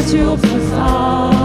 주옵소서.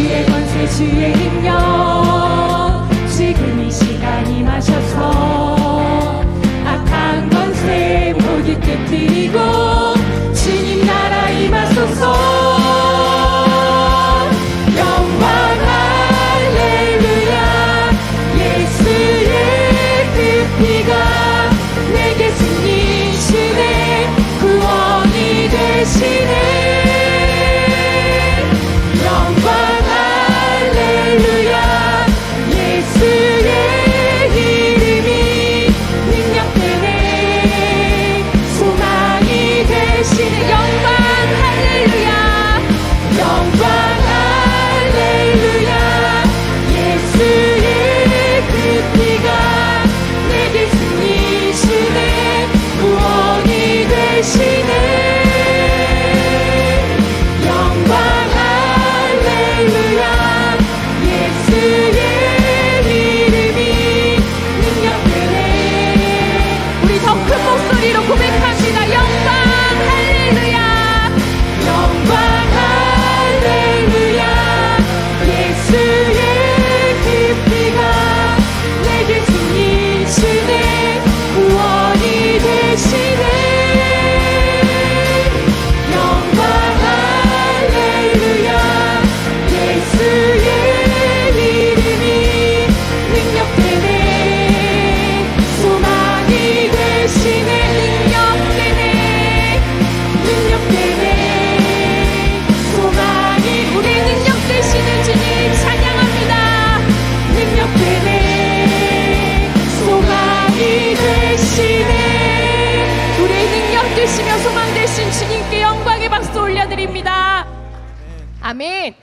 주의 권세 주의 능력 지금 이 시간 임하셔서 악한 권세 모두 깨뜨리고 주님 나라 임하소서. 아멘.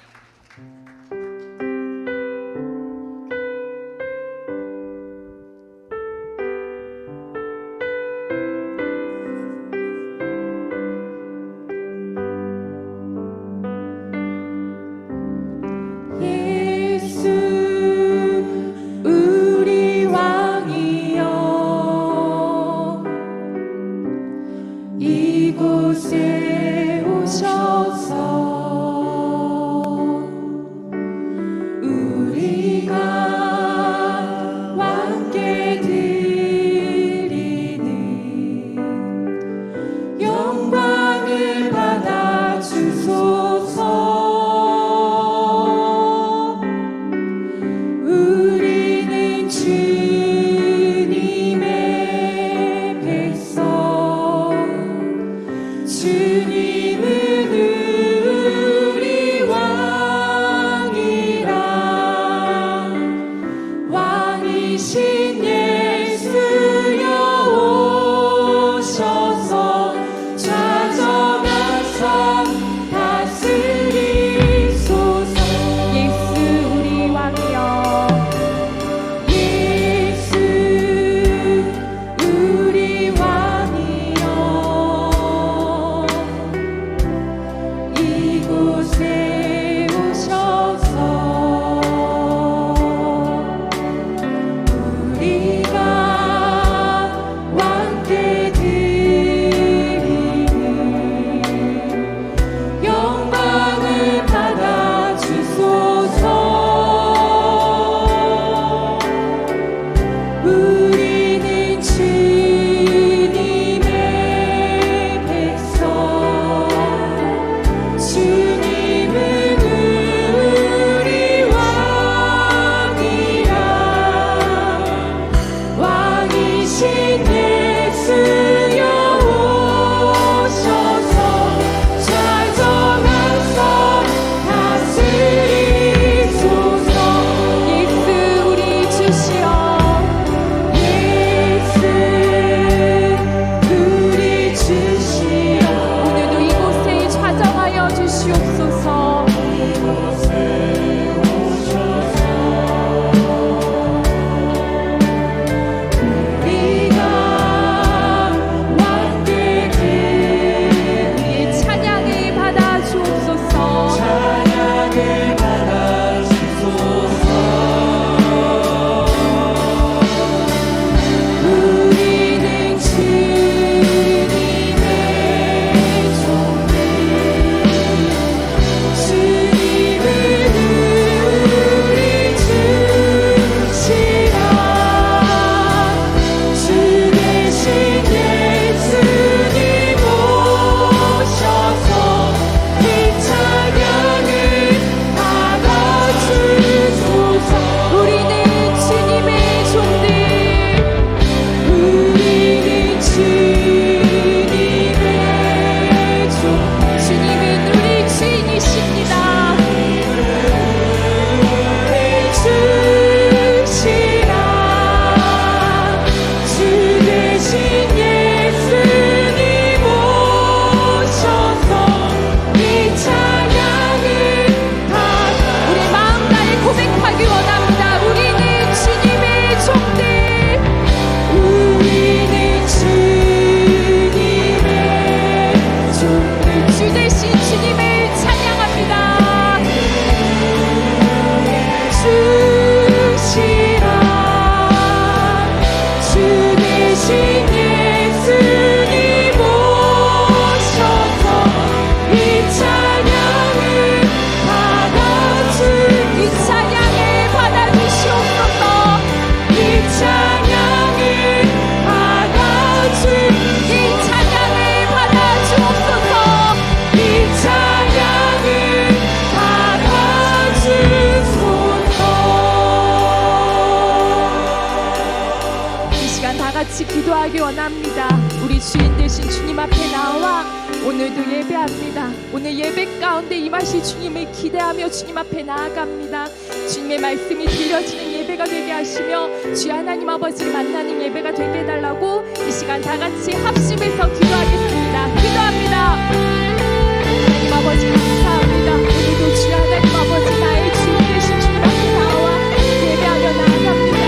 예수 우리 왕이여 이곳에 오셔서 같이 기도하기 원합니다. 우리 주인 되신 주님 앞에 나와 오늘도 예배합니다. 오늘 예배 가운데 임하실 주님을 기대하며 주님 앞에 나아갑니다. 주님의 말씀이 들려지는 예배가 되게 하시며 주 하나님 아버지를 만나는 예배가 되게 해달라고 이 시간 다 같이 합심해서 기도하겠습니다. 기도합니다. 하나님 아버지 감사합니다. 오늘도 주 하나님 아버지 나의 주인 되신 주님 앞에 나와 예배하며 나아갑니다.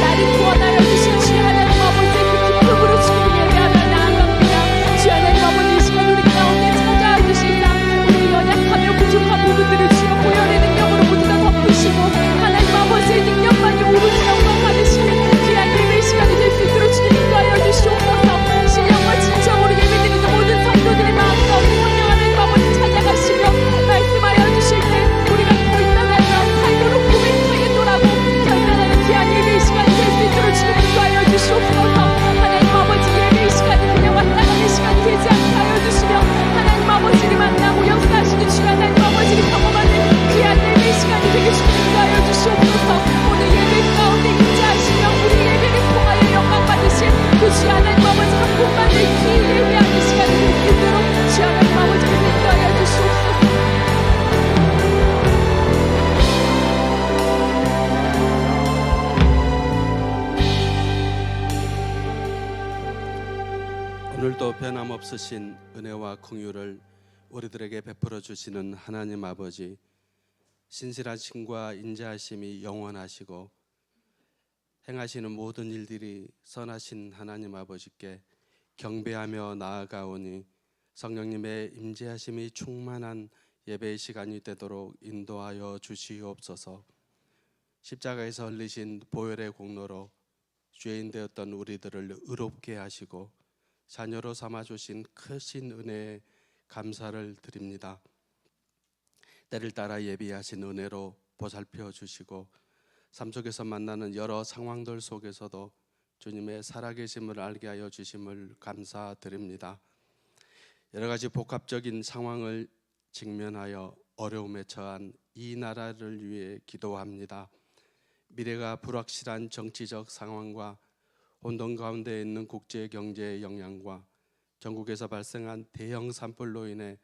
나를 구원하여 주신 주 하나님 아버지의 그 기쁨으로 주님을 예배하며 나아갑니다. 주 하나님 아버지 이 시간 우리 가운데 찾아와 주시사 우리 연약하며 부족한 부분들을 주여 보혈의 능력으로 모두 다 덮으시고 하나님 아버지의 능력만이 오로지 영광 받으시는 귀한 예배의 시간이 될 수 있도록 주님 인도하여 주시옵소서. 신령과 진정으로 예배드리는 모든 성도들의 마음 가운데 성령 하나님 아버지 찾아가시며 말씀하여 주실 때 우리가 결단하여態度로 고백하여 돌아고 결단하는 귀한 예배의 시간이 될 수 있도록 주님 인도하여 주시옵소서. 하나님 아버지 예배의 시간이 그냥 왔다 가는 시간이 되지 않게 하여 주시며 하나님 아버지를 만나고 역사하시는 주 하나님 아버지를 경험하는 귀한 예배의 시간이 되게 주님 인도하여 주시옵소서. 오늘 예배 가운데 임재하시며 우리 예배를 통하여 영광 받으신 그 주 하나님 아버지 한 분만을 기 예배하는 시간이 될 수 있도록 주 하나님 아버지께서 인도하여 주시옵소서. 오늘도 변함없으신 은혜와 긍휼을 우리들에게 베풀어 주시는 하나님 아버지, 신실하심과 인자하심이 영원하시고 행하시는 모든 일들이 선하신 하나님 아버지께 경배하며 나아가오니 성령님의 임재하심이 충만한 예배의 시간이 되도록 인도하여 주시옵소서. 십자가에서 흘리신 보혈의 공로로 죄인 되었던 우리들을 의롭게 하시고 자녀로 삼아주신 크신 은혜에 감사를 드립니다. 때를 따라 예비하신 은혜로 보살펴 주시고 삶 속에서 만나는 여러 상황들 속에서도 주님의 살아계심을 알게 하여 주심을 감사드립니다. 여러 가지 복합적인 상황을 직면하여 어려움에 처한 이 나라를 위해 기도합니다. 미래가 불확실한 정치적 상황과 혼돈 가운데 있는 국제 경제의 영향과 전국에서 발생한 대형 산불로 인해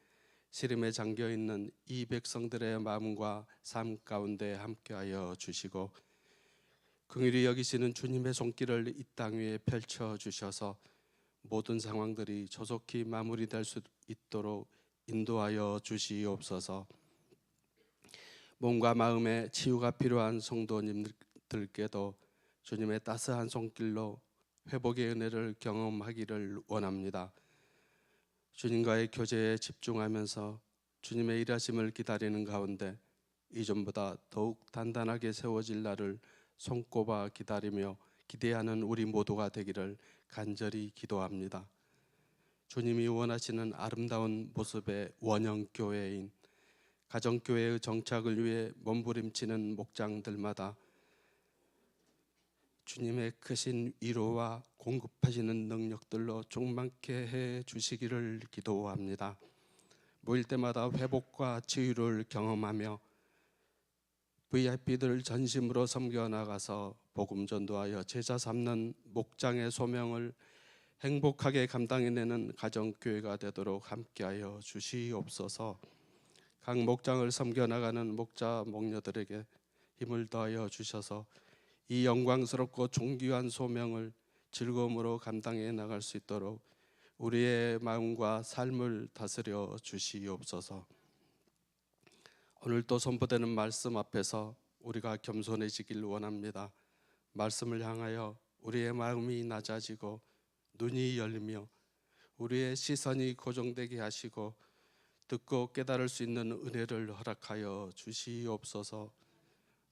시름에 잠겨 있는 이 백성들의 마음과 삶 가운데 함께하여 주시고 긍휼히 여기시는 주님의 손길을 이 땅 위에 펼쳐 주셔서 모든 상황들이 조속히 마무리될 수 있도록 인도하여 주시옵소서. 몸과 마음의 치유가 필요한 성도님들께도 주님의 따스한 손길로 회복의 은혜를 경험하기를 원합니다. 주님과의 교제에 집중하면서 주님의 일하심을 기다리는 가운데 이전보다 더욱 단단하게 세워질 날을 손꼽아 기다리며 기대하는 우리 모두가 되기를 간절히 기도합니다. 주님이 원하시는 아름다운 모습의 원형교회인 가정교회의 정착을 위해 몸부림치는 목장들마다 주님의 크신 위로와 공급하시는 능력들로 충만케 해 주시기를 기도합니다. 모일 때마다 회복과 치유를 경험하며 VIP들 전심으로 섬겨나가서 복음 전도하여 제자 삼는 목장의 소명을 행복하게 감당해내는 가정교회가 되도록 함께하여 주시옵소서. 각 목장을 섬겨나가는 목자 목녀들에게 힘을 더하여 주셔서 이 영광스럽고 존귀한 소명을 즐거움으로 감당해 나갈 수 있도록 우리의 마음과 삶을 다스려 주시옵소서. 오늘도 선포되는 말씀 앞에서 우리가 겸손해지길 원합니다. 말씀을 향하여 우리의 마음이 낮아지고 눈이 열리며 우리의 시선이 고정되게 하시고 듣고 깨달을 수 있는 은혜를 허락하여 주시옵소서.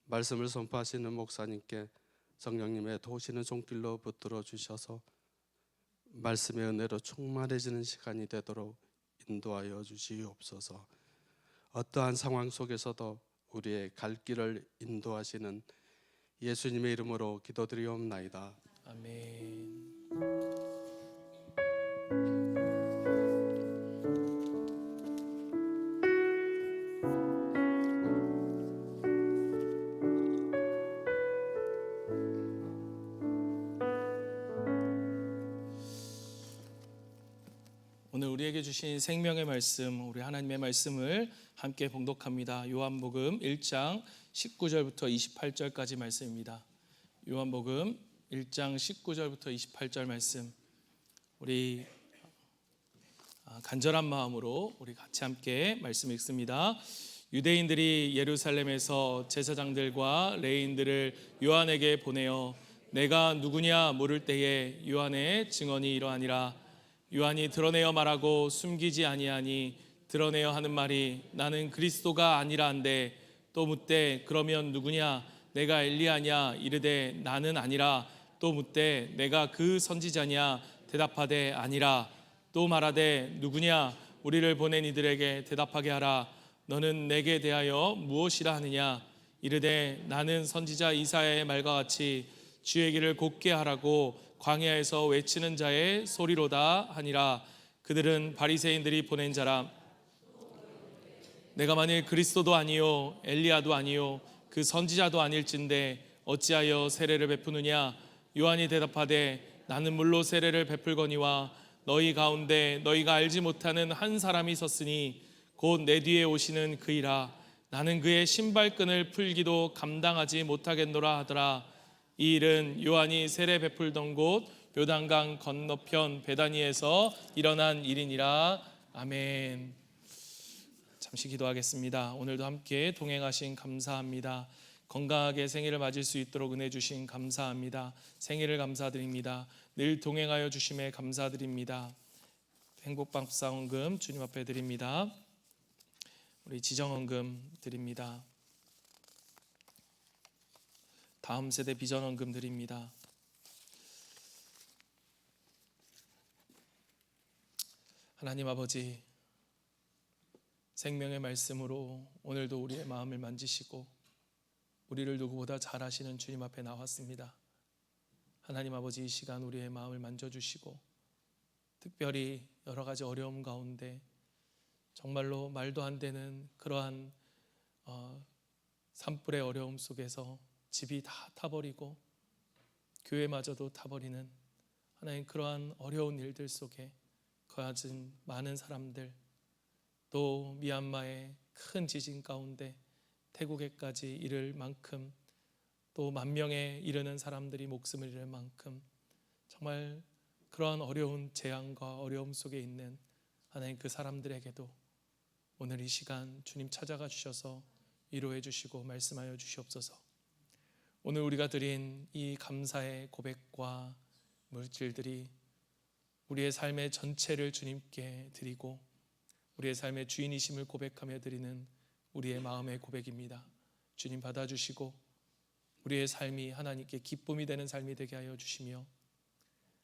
말씀을 선포하시는 목사님께 성령님의 도우시는 손길로 붙들어 주셔서 말씀의 은혜로 충만해지는 시간이 되도록 인도하여 주시옵소서. 어떠한 상황 속에서도 우리의 갈 길을 인도하시는 예수님의 이름으로 기도드리옵나이다. 아멘. 우리에게 주신 생명의 말씀, 우리 하나님의 말씀을 함께 봉독합니다. 요한복음 1장 19절부터 28절까지 말씀입니다. 요한복음 1장 19절부터 28절 말씀, 우리 간절한 마음으로 우리 같이 함께 말씀 읽습니다. 유대인들이 예루살렘에서 제사장들과 레위인들을 요한에게 보내어 내가 누구냐 물을 때에 요한의 증언이 이러하니라. 요한이 드러내어 말하고 숨기지 아니하니 드러내어 하는 말이 나는 그리스도가 아니라 한데, 또 묻되 그러면 누구냐? 내가 엘리야냐? 이르되 나는 아니라. 또 묻되 내가 그 선지자냐? 대답하되 아니라. 또 말하되 누구냐? 우리를 보낸 이들에게 대답하게 하라. 너는 내게 대하여 무엇이라 하느냐? 이르되 나는 선지자 이사야의 말과 같이 주의 길을 곧게 하라고 광야에서 외치는 자의 소리로다 하니라. 그들은 바리새인들이 보낸 자라. 내가 만일 그리스도도 아니요 엘리야도 아니요 그 선지자도 아닐진데 어찌하여 세례를 베푸느냐? 요한이 대답하되 나는 물로 세례를 베풀거니와 너희 가운데 너희가 알지 못하는 한 사람이 섰으니 곧 내 뒤에 오시는 그이라. 나는 그의 신발끈을 풀기도 감당하지 못하겠노라 하더라. 이 일은 요한이 세례 베풀던 곳 요단강 건너편 베다니에서 일어난 일이니라. 아멘. 잠시 기도하겠습니다. 오늘도 함께 동행하신 감사합니다. 건강하게 생일을 맞을 수 있도록 은혜 주신 감사합니다. 생일을 감사드립니다. 늘 동행하여 주심에 감사드립니다. 행복방사원금 주님 앞에 드립니다. 우리 지정원금 드립니다. 다음 세대 비전원금 드립니다. 하나님 아버지, 생명의 말씀으로 오늘도 우리의 마음을 만지시고 우리를 누구보다 잘 아시는 주님 앞에 나왔습니다. 하나님 아버지, 이 시간 우리의 마음을 만져주시고 특별히 여러 가지 어려움 가운데 정말로 말도 안 되는 그러한 산불의 어려움 속에서 집이 다 타버리고 교회마저도 타버리는 하나님, 그러한 어려운 일들 속에 거하진 많은 사람들, 또 미얀마의 큰 지진 가운데 태국에까지 이를 만큼, 또 10,000명에 이르는 사람들이 목숨을 잃을 만큼 정말 그러한 어려운 재앙과 어려움 속에 있는 하나님, 그 사람들에게도 오늘 이 시간 주님 찾아가 주셔서 위로해 주시고 말씀하여 주시옵소서. 오늘 우리가 드린 이 감사의 고백과 물질들이 우리의 삶의 전체를 주님께 드리고 우리의 삶의 주인이심을 고백하며 드리는 우리의 마음의 고백입니다. 주님 받아주시고 우리의 삶이 하나님께 기쁨이 되는 삶이 되게 하여 주시며,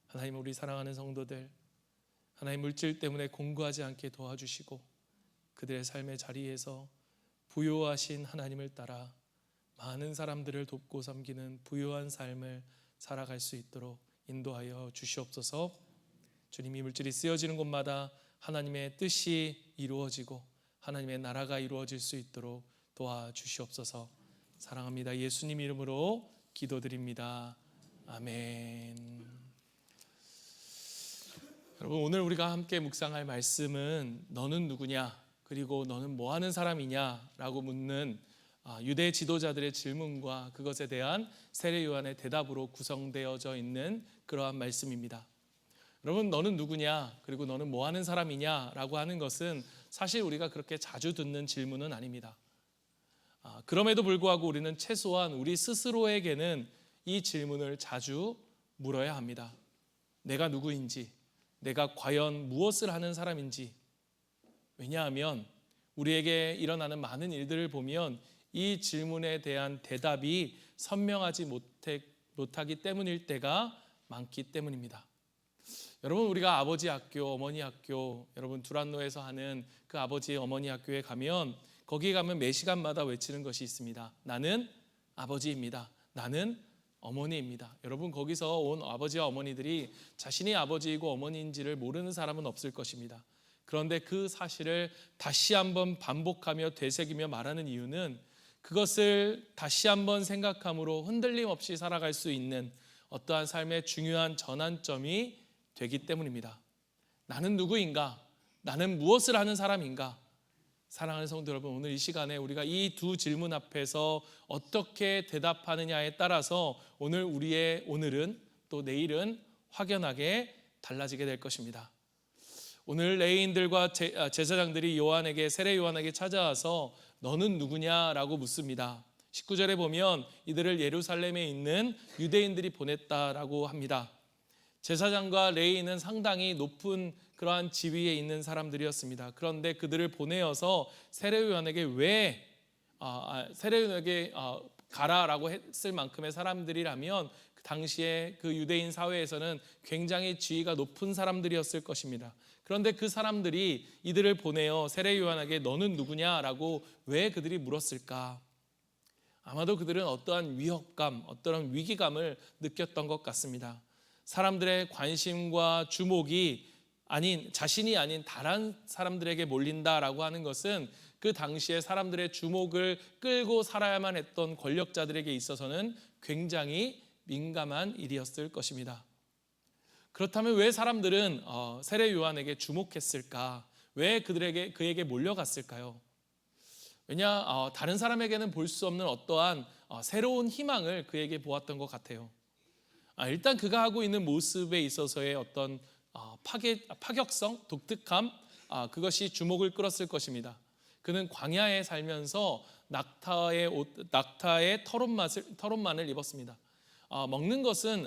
하나님, 우리 사랑하는 성도들 하나님 물질 때문에 공고하지 않게 도와주시고 그들의 삶의 자리에서 부요하신 하나님을 따라 많은 사람들을 돕고 섬기는 부요한 삶을 살아갈 수 있도록 인도하여 주시옵소서. 주님이 물질이 쓰여지는 곳마다 하나님의 뜻이 이루어지고 하나님의 나라가 이루어질 수 있도록 도와주시옵소서. 사랑합니다. 예수님 이름으로 기도드립니다. 아멘. 여러분, 오늘 우리가 함께 묵상할 말씀은 너는 누구냐, 그리고 너는 뭐 하는 사람이냐 라고 묻는 유대 지도자들의 질문과 그것에 대한 세례 요한의 대답으로 구성되어져 있는 그러한 말씀입니다. 여러분, 너는 누구냐, 그리고 너는 뭐 하는 사람이냐 라고 하는 것은 사실 우리가 그렇게 자주 듣는 질문은 아닙니다. 그럼에도 불구하고 우리는 최소한 우리 스스로에게는 이 질문을 자주 물어야 합니다. 내가 누구인지, 내가 과연 무엇을 하는 사람인지. 왜냐하면 우리에게 일어나는 많은 일들을 보면 이 질문에 대한 대답이 선명하지 못하기 때문일 때가 많기 때문입니다. 여러분, 우리가 아버지 학교, 어머니 학교, 여러분 두란노에서 하는 그 아버지 어머니 학교에 가면 거기에 가면 매 시간마다 외치는 것이 있습니다. 나는 아버지입니다. 나는 어머니입니다. 여러분, 거기서 온 아버지와 어머니들이 자신이 아버지이고 어머니인지를 모르는 사람은 없을 것입니다. 그런데 그 사실을 다시 한번 반복하며 되새기며 말하는 이유는 그것을 다시 한번 생각함으로 흔들림 없이 살아갈 수 있는 어떠한 삶의 중요한 전환점이 되기 때문입니다. 나는 누구인가? 나는 무엇을 하는 사람인가? 사랑하는 성도 여러분, 오늘 이 시간에 우리가 이 두 질문 앞에서 어떻게 대답하느냐에 따라서 오늘은 또 내일은 확연하게 달라지게 될 것입니다. 오늘 레위인들과 제사장들이 세례 요한에게 찾아와서 너는 누구냐라고 묻습니다. 19절에 보면 이들을 예루살렘에 있는 유대인들이 보냈다라고 합니다. 제사장과 레위인은 상당히 높은 그러한 지위에 있는 사람들이었습니다. 그런데 그들을 보내어서 세례 요한에게 가라라고 했을 만큼의 사람들이라면 그 당시에 그 유대인 사회에서는 굉장히 지위가 높은 사람들이었을 것입니다. 그런데 그 사람들이 이들을 보내어 세례 요한에게 너는 누구냐라고 왜 그들이 물었을까? 아마도 그들은 어떠한 위협감, 어떠한 위기감을 느꼈던 것 같습니다. 사람들의 관심과 주목이 자신이 아닌 다른 사람들에게 몰린다라고 하는 것은 그 당시에 사람들의 주목을 끌고 살아야만 했던 권력자들에게 있어서는 굉장히 민감한 일이었을 것입니다. 그렇다면 왜 사람들은 세례 요한에게 주목했을까? 왜 그에게 몰려갔을까요? 왜냐, 다른 사람에게는 볼 수 없는 어떠한 새로운 희망을 그에게 보았던 것 같아요. 일단 그가 하고 있는 모습에 있어서의 어떤 파격성, 독특함, 그것이 주목을 끌었을 것입니다. 그는 광야에 살면서 낙타의 털옷만을 입었습니다. 먹는 것은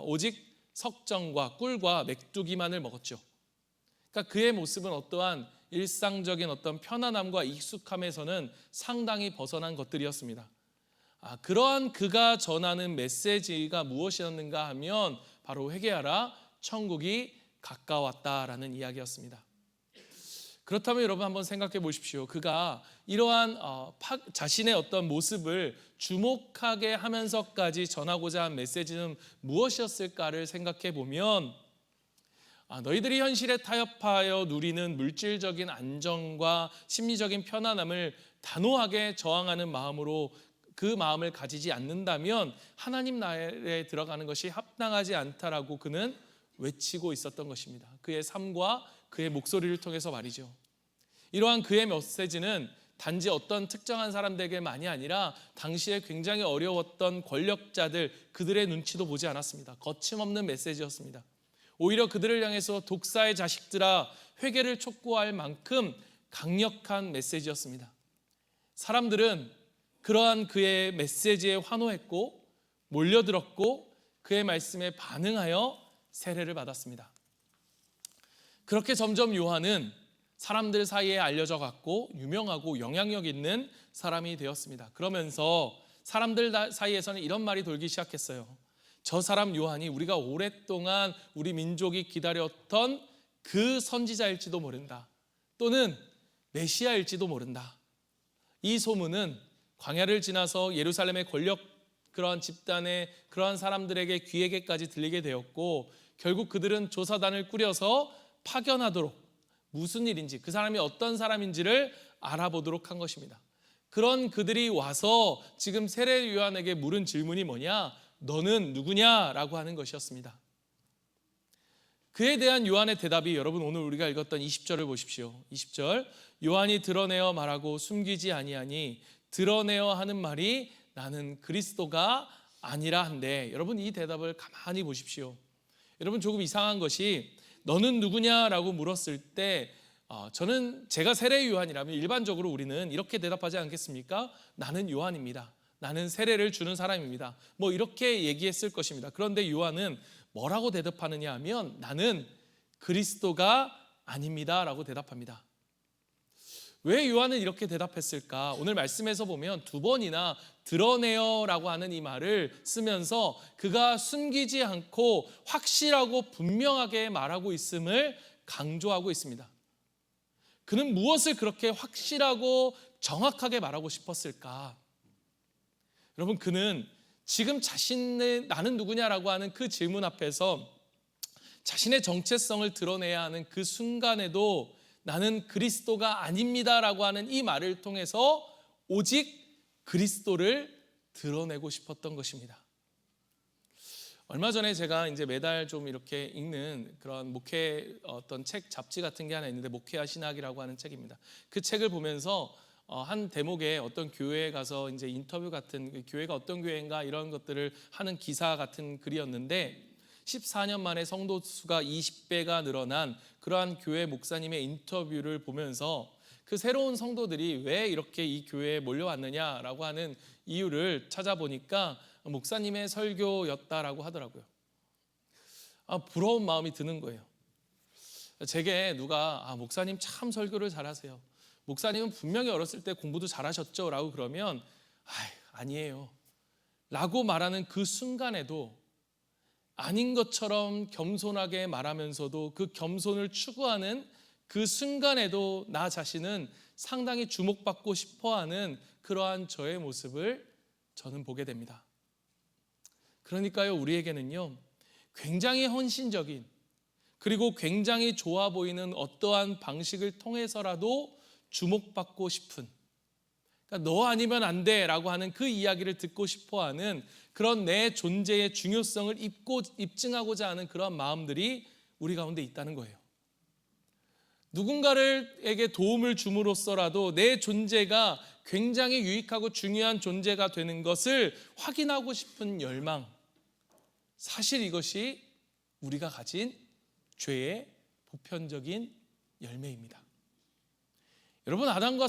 오직 석정과 꿀과 메뚜기만을 먹었죠. 그러니까 그의 모습은 어떠한 일상적인 어떤 편안함과 익숙함에서는 상당히 벗어난 것들이었습니다. 그러한 그가 전하는 메시지가 무엇이었는가 하면 바로 회개하라, 천국이 가까웠다라는 이야기였습니다. 그렇다면 여러분 한번 생각해 보십시오. 그가 이러한 자신의 어떤 모습을 주목하게 하면서까지 전하고자 한 메시지는 무엇이었을까를 생각해 보면 너희들이 현실에 타협하여 누리는 물질적인 안정과 심리적인 편안함을 단호하게 저항하는 마음으로 그 마음을 가지지 않는다면 하나님 나라에 들어가는 것이 합당하지 않다라고 그는 외치고 있었던 것입니다. 그의 삶과 그의 목소리를 통해서 말이죠. 이러한 그의 메시지는 단지 어떤 특정한 사람들에게만이 아니라 당시에 굉장히 어려웠던 권력자들, 그들의 눈치도 보지 않았습니다. 거침없는 메시지였습니다. 오히려 그들을 향해서 독사의 자식들아 회개를 촉구할 만큼 강력한 메시지였습니다. 사람들은 그러한 그의 메시지에 환호했고 몰려들었고 그의 말씀에 반응하여 세례를 받았습니다. 그렇게 점점 요한은 사람들 사이에 알려져 갔고 유명하고 영향력 있는 사람이 되었습니다. 그러면서 사람들 사이에서는 이런 말이 돌기 시작했어요. 저 사람 요한이 우리가 오랫동안 우리 민족이 기다렸던 그 선지자일지도 모른다. 또는 메시아일지도 모른다. 이 소문은 광야를 지나서 예루살렘의 그러한 집단의 그러한 사람들에게 귀에게까지 들리게 되었고 결국 그들은 조사단을 꾸려서 파견하도록 무슨 일인지 그 사람이 어떤 사람인지를 알아보도록 한 것입니다. 그런 그들이 와서 지금 세례 요한에게 물은 질문이 뭐냐? 너는 누구냐라고 하는 것이었습니다. 그에 대한 요한의 대답이 여러분 오늘 우리가 읽었던 20절을 보십시오. 20절 요한이 드러내어 말하고 숨기지 아니하니 드러내어 하는 말이 나는 그리스도가 아니라 한데 여러분 이 대답을 가만히 보십시오. 여러분 조금 이상한 것이 너는 누구냐라고 물었을 때 제가 세례 요한이라면 일반적으로 우리는 이렇게 대답하지 않겠습니까? 나는 요한입니다. 나는 세례를 주는 사람입니다. 뭐 이렇게 얘기했을 것입니다. 그런데 요한은 뭐라고 대답하느냐 하면 나는 그리스도가 아닙니다라고 대답합니다. 왜 요한은 이렇게 대답했을까? 오늘 말씀에서 보면 두 번이나 드러내어라고 하는 이 말을 쓰면서 그가 숨기지 않고 확실하고 분명하게 말하고 있음을 강조하고 있습니다. 그는 무엇을 그렇게 확실하고 정확하게 말하고 싶었을까? 여러분 그는 지금 자신의 나는 누구냐라고 하는 그 질문 앞에서 자신의 정체성을 드러내야 하는 그 순간에도 나는 그리스도가 아닙니다라고 하는 이 말을 통해서 오직 그리스도를 드러내고 싶었던 것입니다. 얼마 전에 제가 이제 매달 좀 이렇게 읽는 그런 목회 어떤 책 잡지 같은 게 하나 있는데 목회와 신학이라고 하는 책입니다. 그 책을 보면서 한 대목에 어떤 교회에 가서 이제 인터뷰 같은 그 교회가 어떤 교회인가 이런 것들을 하는 기사 같은 글이었는데 14년 만에 성도 수가 20배가 늘어난 그러한 교회 목사님의 인터뷰를 보면서 그 새로운 성도들이 왜 이렇게 이 교회에 몰려왔느냐라고 하는 이유를 찾아보니까 목사님의 설교였다라고 하더라고요. 부러운 마음이 드는 거예요. 제게 누가 목사님 참 설교를 잘하세요. 목사님은 분명히 어렸을 때 공부도 잘하셨죠? 라고 그러면 아니에요. 라고 말하는 그 순간에도 아닌 것처럼 겸손하게 말하면서도 그 겸손을 추구하는 그 순간에도 나 자신은 상당히 주목받고 싶어하는 그러한 저의 모습을 저는 보게 됩니다. 그러니까요, 우리에게는요, 굉장히 헌신적인 그리고 굉장히 좋아 보이는 어떠한 방식을 통해서라도 주목받고 싶은, 그러니까 너 아니면 안 돼라고 하는 그 이야기를 듣고 싶어하는 그런 내 존재의 중요성을 입증하고자 하는 그런 마음들이 우리 가운데 있다는 거예요. 누군가에게 도움을 줌으로써라도 내 존재가 굉장히 유익하고 중요한 존재가 되는 것을 확인하고 싶은 열망, 사실 이것이 우리가 가진 죄의 보편적인 열매입니다. 여러분, 아담과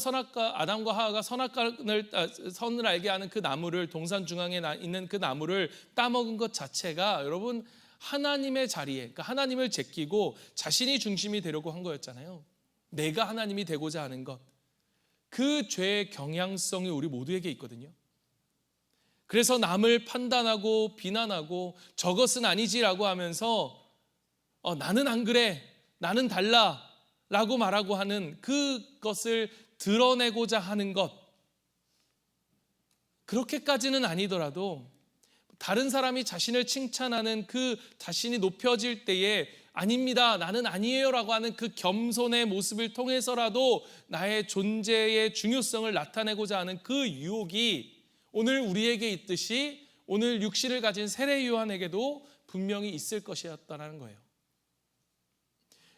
하와가 선을 알게 하는 그 나무를, 동산 중앙에 있는 그 나무를 따먹은 것 자체가 여러분 하나님의 자리에, 그러니까 하나님을 제끼고 자신이 중심이 되려고 한 거였잖아요. 내가 하나님이 되고자 하는 것, 그 죄의 경향성이 우리 모두에게 있거든요. 그래서 남을 판단하고 비난하고 저것은 아니지라고 하면서 나는 안 그래, 나는 달라 라고 말하고 하는 그것을 드러내고자 하는 것, 그렇게까지는 아니더라도 다른 사람이 자신을 칭찬하는 그 자신이 높여질 때에 아닙니다, 나는 아니에요 라고 하는 그 겸손의 모습을 통해서라도 나의 존재의 중요성을 나타내고자 하는 그 유혹이 오늘 우리에게 있듯이 오늘 육신을 가진 세례 요한에게도 분명히 있을 것이었다는 거예요.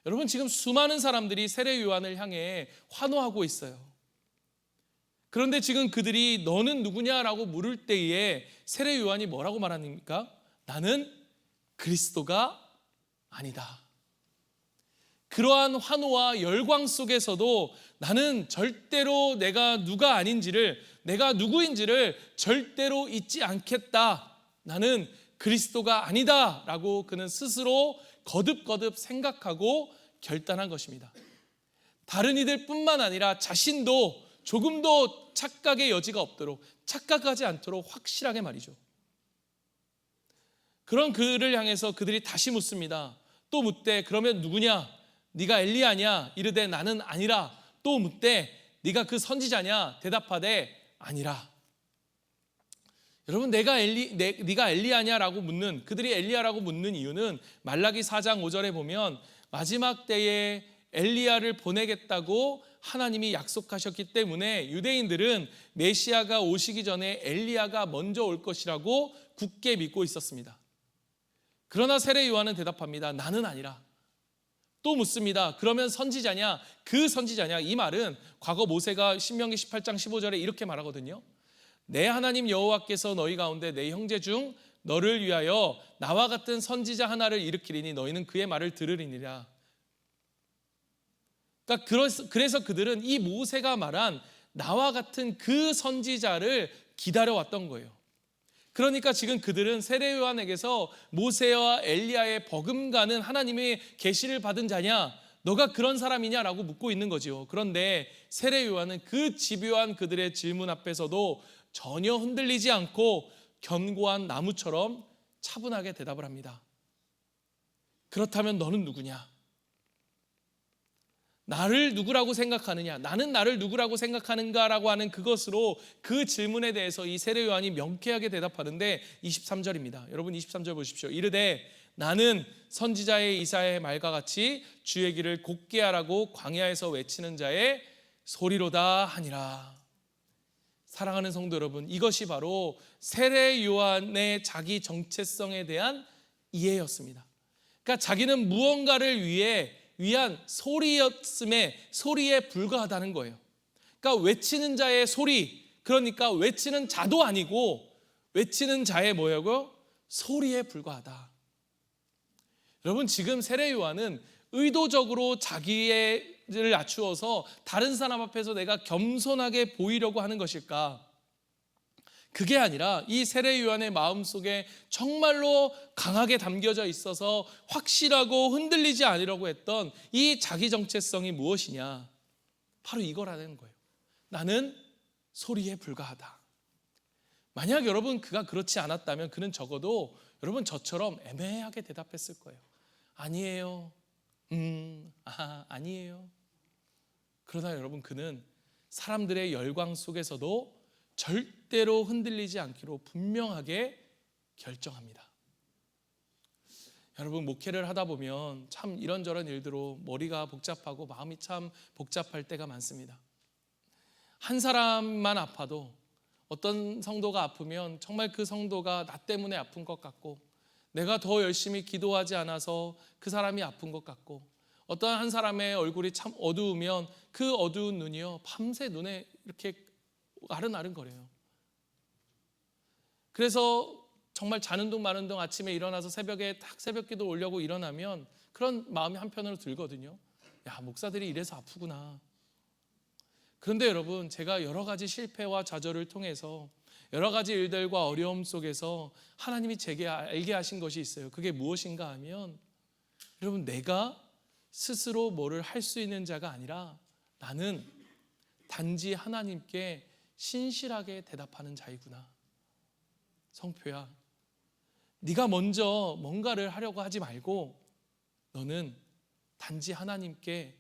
여러분, 지금 수많은 사람들이 세례 요한을 향해 환호하고 있어요. 그런데 지금 그들이 너는 누구냐라고 물을 때에 세례 요한이 뭐라고 말합니까? 나는 그리스도가 아니다. 그러한 환호와 열광 속에서도 나는 절대로 내가 누가 아닌지를, 내가 누구인지를 절대로 잊지 않겠다. 나는 그리스도가 아니다 라고 그는 스스로 거듭거듭 생각하고 결단한 것입니다. 다른 이들 뿐만 아니라 자신도 조금도 착각의 여지가 없도록, 착각하지 않도록 확실하게 말이죠. 그런 그를 향해서 그들이 다시 묻습니다. 또 묻되 그러면 누구냐? 네가 엘리야냐? 이르되 나는 아니라. 또 묻되 네가 그 선지자냐? 대답하되 아니라. 여러분, 네가 엘리야냐라고 묻는, 그들이 엘리야라고 묻는 이유는 말라기 4장 5절에 보면 마지막 때에 엘리야를 보내겠다고 하나님이 약속하셨기 때문에 유대인들은 메시아가 오시기 전에 엘리야가 먼저 올 것이라고 굳게 믿고 있었습니다. 그러나 세례 요한은 대답합니다. 나는 아니라. 또 묻습니다. 그러면 선지자냐? 그 선지자냐? 이 말은 과거 모세가 신명기 18장 15절에 이렇게 말하거든요. 내 하나님 여호와께서 너희 가운데 내 형제 중 너를 위하여 나와 같은 선지자 하나를 일으키리니 너희는 그의 말을 들으리니라. 그러니까 그래서 그들은 이 모세가 말한 나와 같은 그 선지자를 기다려왔던 거예요. 그러니까 지금 그들은 세례 요한에게서 모세와 엘리야의 버금가는 하나님의 계시를 받은 자냐, 너가 그런 사람이냐라고 묻고 있는 거죠. 그런데 세례 요한은 그 집요한 그들의 질문 앞에서도 전혀 흔들리지 않고 견고한 나무처럼 차분하게 대답을 합니다. 그렇다면 너는 누구냐? 나를 누구라고 생각하느냐? 나는 나를 누구라고 생각하는가라고 하는 그것으로 그 질문에 대해서 이 세례 요한이 명쾌하게 대답하는데 23절입니다. 여러분 23절 보십시오. 이르되 나는 선지자의 이사야의 말과 같이 주의 길을 곧게 하라고 광야에서 외치는 자의 소리로다 하니라. 사랑하는 성도 여러분, 이것이 바로 세례 요한의 자기 정체성에 대한 이해였습니다. 그러니까 자기는 무언가를 위한 소리였음에 소리에 불과하다는 거예요. 그러니까 외치는 자의 소리, 그러니까 외치는 자도 아니고 외치는 자의 뭐냐고요? 소리에 불과하다. 여러분, 지금 세례 요한은 의도적으로 자기를 낮추어서 다른 사람 앞에서 내가 겸손하게 보이려고 하는 것일까? 그게 아니라 이 세례 요한의 마음속에 정말로 강하게 담겨져 있어서 확실하고 흔들리지 않으려고 했던 이 자기 정체성이 무엇이냐? 바로 이거라는 거예요. 나는 소리에 불과하다. 만약 여러분 그가 그렇지 않았다면 그는 적어도 여러분 저처럼 애매하게 대답했을 거예요. 아니에요. 아니에요. 그러나 여러분 그는 사람들의 열광 속에서도 절대로 흔들리지 않기로 분명하게 결정합니다. 여러분, 목회를 하다 보면 참 이런저런 일들로 머리가 복잡하고 마음이 참 복잡할 때가 많습니다. 한 사람만 아파도, 어떤 성도가 아프면 정말 그 성도가 나 때문에 아픈 것 같고, 내가 더 열심히 기도하지 않아서 그 사람이 아픈 것 같고, 어떤 한 사람의 얼굴이 참 어두우면 그 어두운 눈이요 밤새 눈에 이렇게 아른아른거려요. 그래서 정말 자는 둥 마는 둥 아침에 일어나서 새벽에 딱 새벽기도 올려고 일어나면 그런 마음이 한편으로 들거든요. 야, 목사들이 이래서 아프구나. 그런데 여러분, 제가 여러 가지 실패와 좌절을 통해서 여러 가지 일들과 어려움 속에서 하나님이 제게 알게 하신 것이 있어요. 그게 무엇인가 하면, 여러분, 내가 스스로 뭐를 할 수 있는 자가 아니라 나는 단지 하나님께 신실하게 대답하는 자이구나. 성표야, 네가 먼저 뭔가를 하려고 하지 말고 너는 단지 하나님께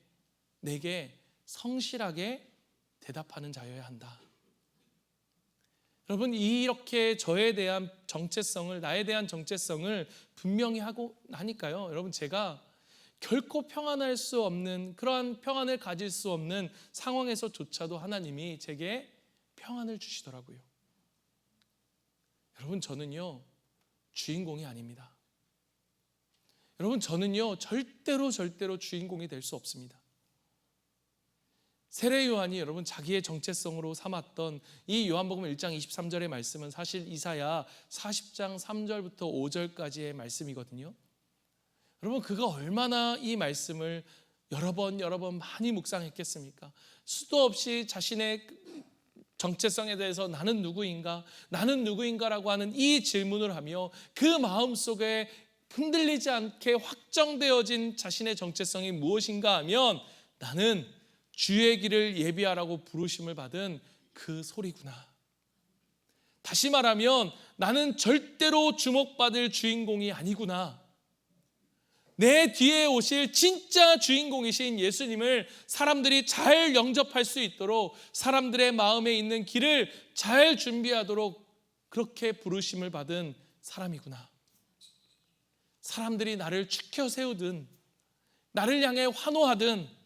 내게 성실하게 대답하는 자여야 한다. 여러분, 이렇게 저에 대한 정체성을, 나에 대한 정체성을 분명히 하고 나니까요, 여러분, 제가 결코 평안할 수 없는, 그러한 평안을 가질 수 없는 상황에서조차도 하나님이 제게 평안을 주시더라고요. 여러분, 저는요 주인공이 아닙니다. 여러분, 저는요 절대로 주인공이 될 수 없습니다. 세례 요한이 여러분 자기의 정체성으로 삼았던 이 요한복음 1장 23절의 말씀은 사실 이사야 40장 3절부터 5절까지의 말씀이거든요. 여러분, 그가 얼마나 이 말씀을 여러 번 많이 묵상했겠습니까? 수도 없이 자신의 정체성에 대해서 나는 누구인가라고 하는 이 질문을 하며 그 마음속에 흔들리지 않게 확정되어진 자신의 정체성이 무엇인가 하면, 나는 주의 길을 예비하라고 부르심을 받은 그 소리구나. 다시 말하면 나는 절대로 주목받을 주인공이 아니구나. 내 뒤에 오실 진짜 주인공이신 예수님을 사람들이 잘 영접할 수 있도록, 사람들의 마음에 있는 길을 잘 준비하도록 그렇게 부르심을 받은 사람이구나. 사람들이 나를 추켜 세우든, 나를 향해 환호하든,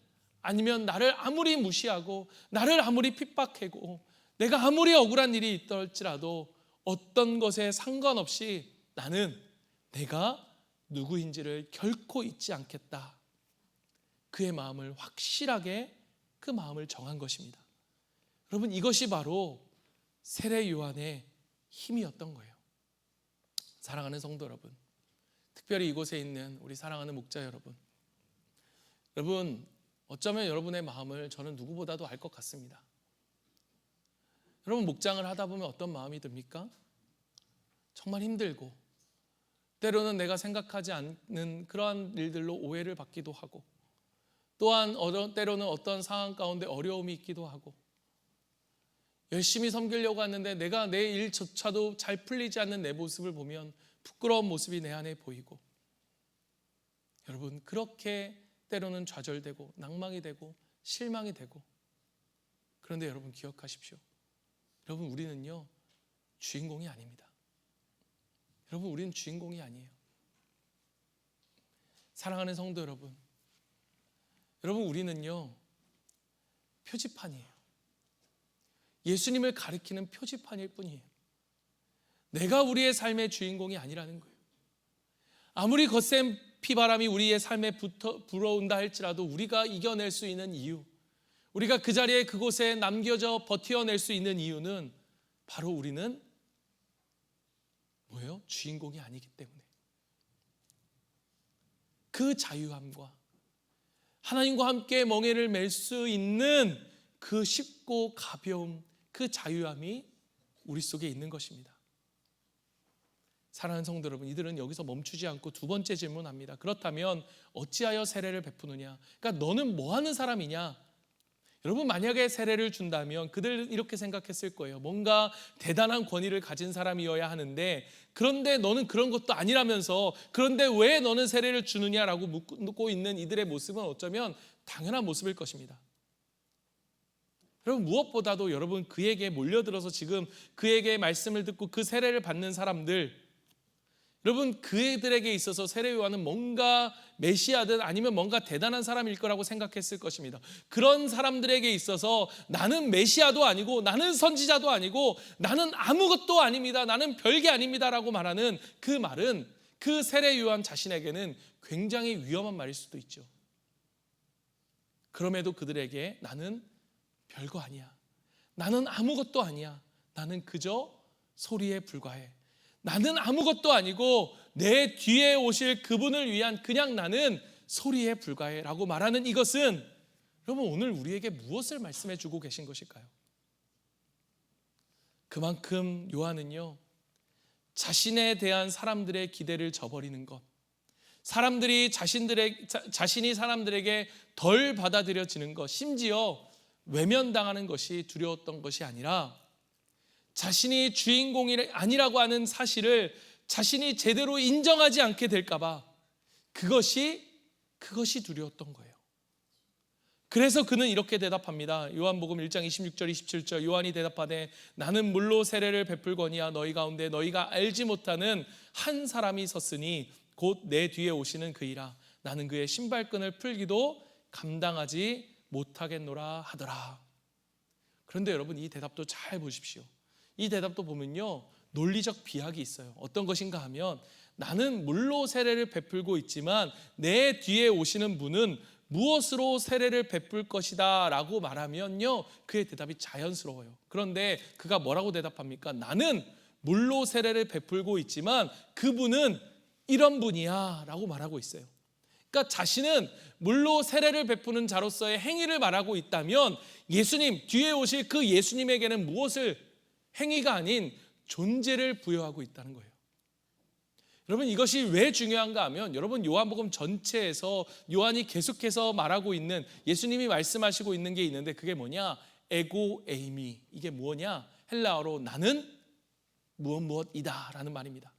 아니면 나를 아무리 무시하고 나를 아무리 핍박하고 내가 아무리 억울한 일이 있더라도 어떤 것에 상관없이 나는 내가 누구인지를 결코 잊지 않겠다. 그의 마음을 확실하게 그 마음을 정한 것입니다. 여러분, 이것이 바로 세례 요한의 힘이었던 거예요. 사랑하는 성도 여러분, 특별히 이곳에 있는 우리 사랑하는 목자 여러분, 어쩌면 여러분의 마음을 저는 누구보다도 알 것 같습니다. 여러분, 목장을 하다 보면 어떤 마음이 듭니까? 정말 힘들고, 때로는 내가 생각하지 않는 그러한 일들로 오해를 받기도 하고, 또한 때로는 어떤 상황 가운데 어려움이 있기도 하고, 열심히 섬기려고 하는데 내가 내 일조차도 잘 풀리지 않는 내 모습을 보면 부끄러운 모습이 내 안에 보이고, 여러분, 그렇게 때로는 좌절되고 낭망이 되고 실망이 되고. 그런데 여러분, 기억하십시오. 여러분, 우리는요 주인공이 아닙니다. 여러분, 우리는 주인공이 아니에요. 사랑하는 성도 여러분, 우리는요 표지판이에요. 예수님을 가리키는 표지판일 뿐이에요. 내가 우리의 삶의 주인공이 아니라는 거예요. 아무리 거센 피바람이 우리의 삶에 불어온다 할지라도 우리가 이겨낼 수 있는 이유, 우리가 그 자리에 그곳에 남겨져 버텨낼 수 있는 이유는 바로 우리는 뭐예요? 주인공이 아니기 때문에. 그 자유함과 하나님과 함께 멍에를 맬 수 있는 그 쉽고 가벼움, 그 자유함이 우리 속에 있는 것입니다. 사랑하는 성도 여러분, 이들은 여기서 멈추지 않고 두 번째 질문합니다. 그렇다면 어찌하여 세례를 베푸느냐? 그러니까 너는 뭐 하는 사람이냐? 여러분, 만약에 세례를 준다면 그들 이렇게 생각했을 거예요. 뭔가 대단한 권위를 가진 사람이어야 하는데, 그런데 너는 그런 것도 아니라면서, 그런데 왜 너는 세례를 주느냐라고 묻고 있는 이들의 모습은 어쩌면 당연한 모습일 것입니다. 여러분, 무엇보다도 여러분 그에게 몰려들어서 지금 그에게 말씀을 듣고 그 세례를 받는 사람들, 여러분 그들에게 있어서 세례 요한은 뭔가 메시아든 아니면 뭔가 대단한 사람일 거라고 생각했을 것입니다. 그런 사람들에게 있어서 나는 메시아도 아니고 나는 선지자도 아니고 나는 아무것도 아닙니다, 나는 별게 아닙니다라고 말하는 그 말은 그 세례 요한 자신에게는 굉장히 위험한 말일 수도 있죠. 그럼에도 그들에게 나는 별거 아니야, 나는 아무것도 아니야, 나는 그저 소리에 불과해, 나는 아무것도 아니고 내 뒤에 오실 그분을 위한 그냥 나는 소리에 불과해 라고 말하는 이것은 여러분 오늘 우리에게 무엇을 말씀해 주고 계신 것일까요? 그만큼 요한은요, 자신에 대한 사람들의 기대를 저버리는 것, 사람들이 자신이 사람들에게 덜 받아들여지는 것, 심지어 외면당하는 것이 두려웠던 것이 아니라 자신이 주인공이 아니라고 하는 사실을 자신이 제대로 인정하지 않게 될까 봐 그것이 두려웠던 거예요. 그래서 그는 이렇게 대답합니다. 요한복음 1장 26절 27절 요한이 대답하되 나는 물로 세례를 베풀거니와 너희 가운데 너희가 알지 못하는 한 사람이 섰으니 곧 내 뒤에 오시는 그이라. 나는 그의 신발끈을 풀기도 감당하지 못하겠노라 하더라. 그런데 여러분 이 대답도 잘 보십시오. 이 대답도 보면요, 논리적 비약이 있어요. 어떤 것인가 하면 나는 물로 세례를 베풀고 있지만 내 뒤에 오시는 분은 무엇으로 세례를 베풀 것이다 라고 말하면요, 그의 대답이 자연스러워요. 그런데 그가 뭐라고 대답합니까? 나는 물로 세례를 베풀고 있지만 그분은 이런 분이야 라고 말하고 있어요. 그러니까 자신은 물로 세례를 베푸는 자로서의 행위를 말하고 있다면 예수님, 뒤에 오실 그 예수님에게는 무엇을, 행위가 아닌 존재를 부여하고 있다는 거예요. 여러분 이것이 왜 중요한가 하면 여러분 요한복음 전체에서 요한이 계속해서 말하고 있는, 예수님이 말씀하시고 있는 게 있는데 그게 뭐냐? 에고 에이미. 이게 뭐냐? 헬라어로 나는 무엇이다 라는 말입니다.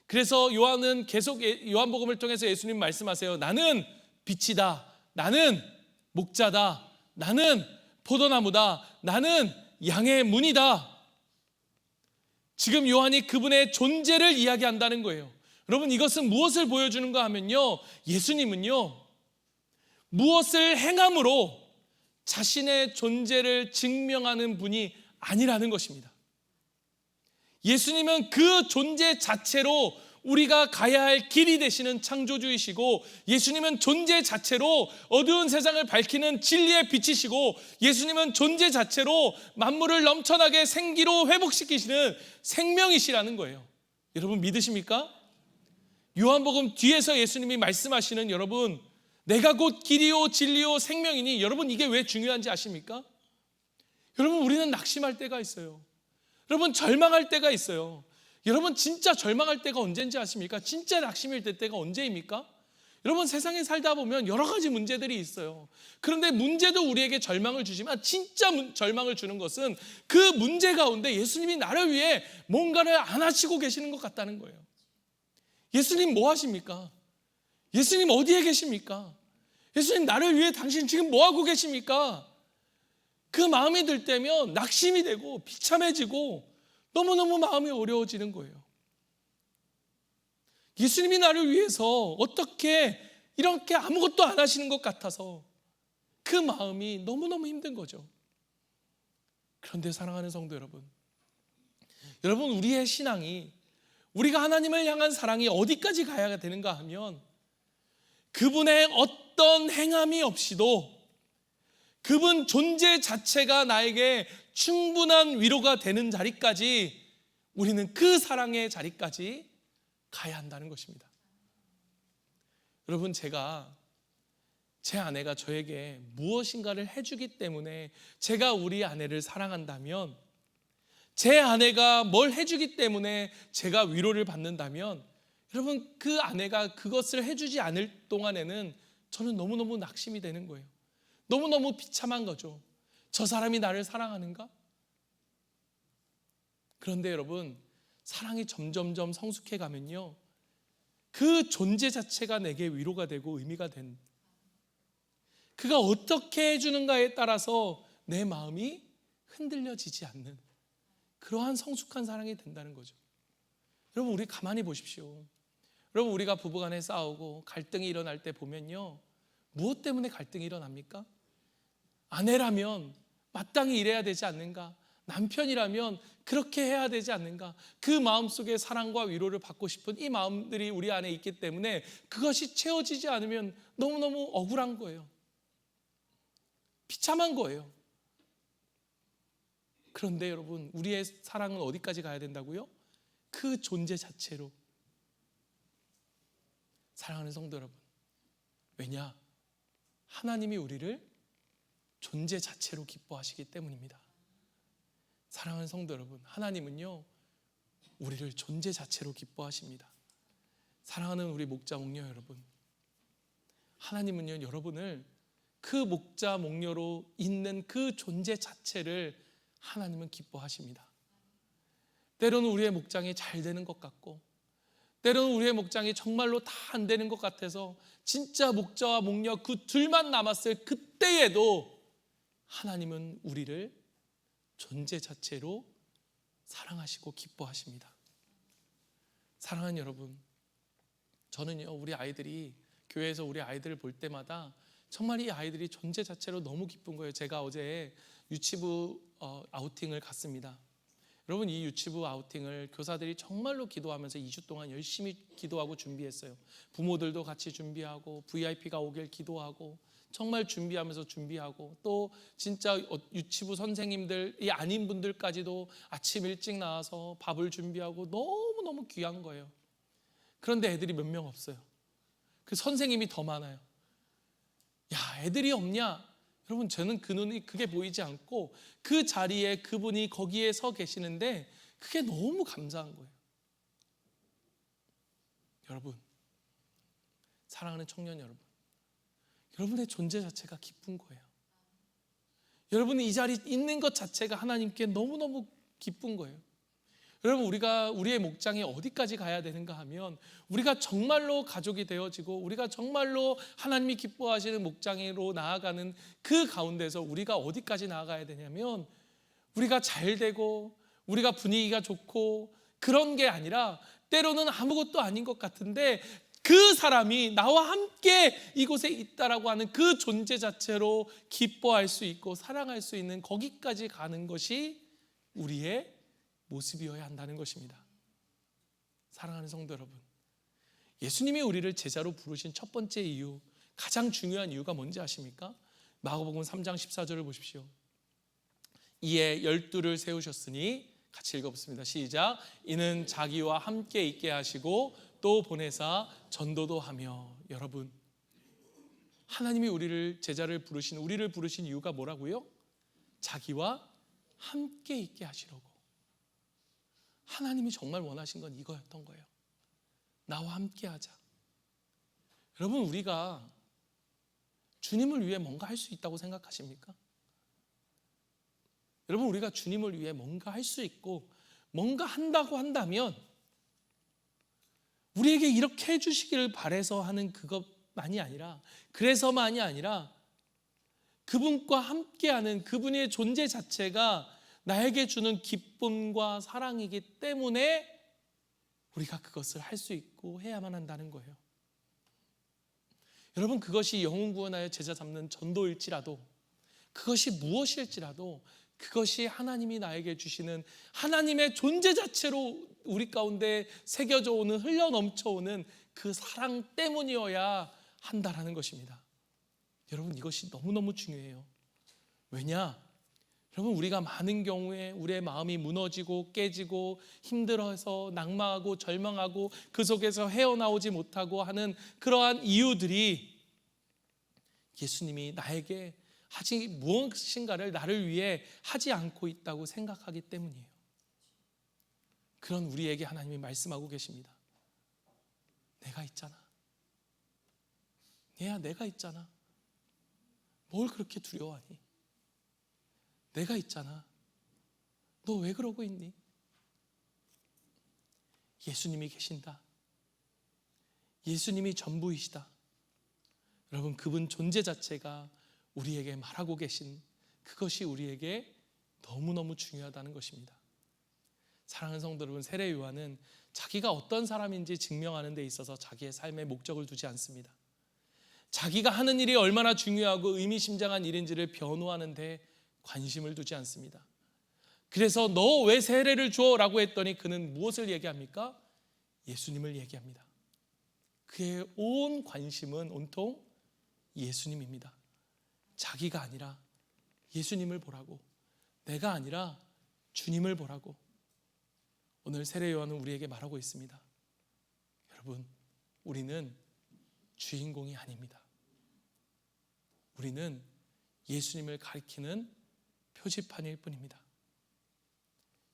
그래서 요한은 계속 요한복음을 통해서 예수님 말씀하세요. 나는 빛이다, 나는 목자다, 나는 포도나무다, 나는 양의 문이다. 지금 요한이 그분의 존재를 이야기한다는 거예요. 여러분 이것은 무엇을 보여주는가 하면요, 예수님은요 무엇을 행함으로 자신의 존재를 증명하는 분이 아니라는 것입니다. 예수님은 그 존재 자체로 우리가 가야 할 길이 되시는 창조주이시고, 예수님은 존재 자체로 어두운 세상을 밝히는 진리의 빛이시고, 예수님은 존재 자체로 만물을 넘쳐나게 생기로 회복시키시는 생명이시라는 거예요. 여러분 믿으십니까? 요한복음 뒤에서 예수님이 말씀하시는, 여러분 내가 곧 길이요 진리요 생명이니, 여러분 이게 왜 중요한지 아십니까? 여러분 우리는 낙심할 때가 있어요. 여러분 절망할 때가 있어요. 여러분 진짜 절망할 때가 언제인지 아십니까? 진짜 낙심일 때가 언제입니까? 여러분 세상에 살다 보면 여러 가지 문제들이 있어요. 그런데 문제도 우리에게 절망을 주지만 진짜 절망을 주는 것은 그 문제 가운데 예수님이 나를 위해 뭔가를 안 하시고 계시는 것 같다는 거예요. 예수님 뭐 하십니까? 예수님 어디에 계십니까? 예수님 나를 위해 당신 지금 뭐 하고 계십니까? 그 마음이 들 때면 낙심이 되고 비참해지고 너무너무 마음이 어려워지는 거예요. 예수님이 나를 위해서 어떻게 이렇게 아무것도 안 하시는 것 같아서 그 마음이 너무너무 힘든 거죠. 그런데 사랑하는 성도 여러분, 우리의 신앙이, 우리가 하나님을 향한 사랑이 어디까지 가야 되는가 하면 그분의 어떤 행함이 없이도 그분 존재 자체가 나에게 충분한 위로가 되는 자리까지, 우리는 그 사랑의 자리까지 가야 한다는 것입니다. 여러분, 제 아내가 저에게 무엇인가를 해주기 때문에 제가 우리 아내를 사랑한다면, 제 아내가 뭘 해주기 때문에 제가 위로를 받는다면, 여러분, 그 아내가 그것을 해주지 않을 동안에는 저는 너무너무 낙심이 되는 거예요. 너무너무 비참한 거죠. 저 사람이 나를 사랑하는가? 그런데 여러분, 사랑이 점점점 성숙해 가면요, 그 존재 자체가 내게 위로가 되고 의미가 된, 그가 어떻게 해주는가에 따라서 내 마음이 흔들려지지 않는 그러한 성숙한 사랑이 된다는 거죠. 여러분, 우리 가만히 보십시오. 여러분, 우리가 부부간에 싸우고 갈등이 일어날 때 보면요, 무엇 때문에 갈등이 일어납니까? 아내라면 마땅히 이래야 되지 않는가? 남편이라면 그렇게 해야 되지 않는가? 그 마음속에 사랑과 위로를 받고 싶은 이 마음들이 우리 안에 있기 때문에 그것이 채워지지 않으면 너무너무 억울한 거예요. 비참한 거예요. 그런데 여러분, 우리의 사랑은 어디까지 가야 된다고요? 그 존재 자체로. 사랑하는 성도 여러분, 왜냐? 하나님이 우리를 존재 자체로 기뻐하시기 때문입니다. 사랑하는 성도 여러분, 하나님은요, 우리를 존재 자체로 기뻐하십니다. 사랑하는 우리 목자 목녀 여러분, 하나님은요, 여러분을 그 목자 목녀로 있는 그 존재 자체를 하나님은 기뻐하십니다. 때로는 우리의 목장이 잘 되는 것 같고, 때로는 우리의 목장이 정말로 다 안 되는 것 같아서 진짜 목자와 목녀 그 둘만 남았을 그때에도 하나님은 우리를 존재 자체로 사랑하시고 기뻐하십니다. 사랑하는 여러분, 저는요, 우리 아이들이, 교회에서 우리 아이들을 볼 때마다 정말 이 아이들이 존재 자체로 너무 기쁜 거예요. 제가 어제 유치부 아우팅을 갔습니다. 여러분, 이 유치부 아우팅을 교사들이 정말로 기도하면서 2주 동안 열심히 기도하고 준비했어요. 부모들도 같이 준비하고 VIP가 오길 기도하고 정말 준비하고, 또 진짜 유치부 선생님들이 아닌 분들까지도 아침 일찍 나와서 밥을 준비하고 너무너무 귀한 거예요. 그런데 애들이 몇 명 없어요. 그 선생님이 더 많아요. 야, 애들이 없냐? 여러분, 저는 그 눈이 그게 보이지 않고 그 자리에 그분이 거기에 서 계시는데 그게 너무 감사한 거예요. 여러분, 사랑하는 청년 여러분, 여러분의 존재 자체가 기쁜 거예요. 여러분이 이 자리에 있는 것 자체가 하나님께 너무너무 기쁜 거예요. 여러분, 우리의 목장이 어디까지 가야 되는가 하면, 우리가 정말로 가족이 되어지고 우리가 정말로 하나님이 기뻐하시는 목장으로 나아가는 그 가운데서 우리가 어디까지 나아가야 되냐면, 우리가 잘 되고 우리가 분위기가 좋고 그런 게 아니라, 때로는 아무것도 아닌 것 같은데 그 사람이 나와 함께 이곳에 있다라고 하는 그 존재 자체로 기뻐할 수 있고 사랑할 수 있는, 거기까지 가는 것이 우리의 모습이어야 한다는 것입니다. 사랑하는 성도 여러분, 예수님이 우리를 제자로 부르신 첫 번째 이유, 가장 중요한 이유가 뭔지 아십니까? 마가복음 3장 14절을 보십시오. 이에 12를 세우셨으니, 같이 읽어보겠습니다. 시작. 이는 자기와 함께 있게 하시고 또 보내사 전도도 하며. 여러분, 하나님이 우리를 부르신 이유가 뭐라고요? 자기와 함께 있게 하시려고. 하나님이 정말 원하신 건 이거였던 거예요. 나와 함께 하자. 여러분, 우리가 주님을 위해 뭔가 할 수 있다고 생각하십니까? 여러분, 우리가 주님을 위해 뭔가 할 수 있고 뭔가 한다고 한다면, 우리에게 이렇게 해주시기를 바라서 하는 그것만이 아니라, 그래서만이 아니라 그분과 함께하는 그분의 존재 자체가 나에게 주는 기쁨과 사랑이기 때문에 우리가 그것을 할 수 있고 해야만 한다는 거예요. 여러분, 그것이 영혼 구원하여 제자 잡는 전도일지라도, 그것이 무엇일지라도 그것이 하나님이 나에게 주시는 하나님의 존재 자체로 우리 가운데 새겨져 오는, 흘러 넘쳐오는 그 사랑 때문이어야 한다라는 것입니다. 여러분, 이것이 너무너무 중요해요. 왜냐? 여러분, 우리가 많은 경우에 우리의 마음이 무너지고 깨지고 힘들어서 낙망하고 절망하고 그 속에서 헤어나오지 못하고 하는 그러한 이유들이 예수님이 나에게 하지 무엇인가를 나를 위해 하지 않고 있다고 생각하기 때문이에요. 그런 우리에게 하나님이 말씀하고 계십니다. 내가 있잖아. 얘야, 내가 있잖아. 뭘 그렇게 두려워하니? 내가 있잖아. 너 왜 그러고 있니? 예수님이 계신다. 예수님이 전부이시다. 여러분, 그분 존재 자체가 우리에게 말하고 계신 그것이 우리에게 너무너무 중요하다는 것입니다. 사랑하는 성도 여러분, 세례 요한은 자기가 어떤 사람인지 증명하는 데 있어서 자기의 삶에 목적을 두지 않습니다. 자기가 하는 일이 얼마나 중요하고 의미심장한 일인지를 변호하는 데 관심을 두지 않습니다. 그래서 너 왜 세례를 줘? 라고 했더니 그는 무엇을 얘기합니까? 예수님을 얘기합니다. 그의 온 관심은 온통 예수님입니다. 자기가 아니라 예수님을 보라고, 내가 아니라 주님을 보라고 오늘 세례 요한은 우리에게 말하고 있습니다. 여러분, 우리는 주인공이 아닙니다. 우리는 예수님을 가리키는 표지판일 뿐입니다.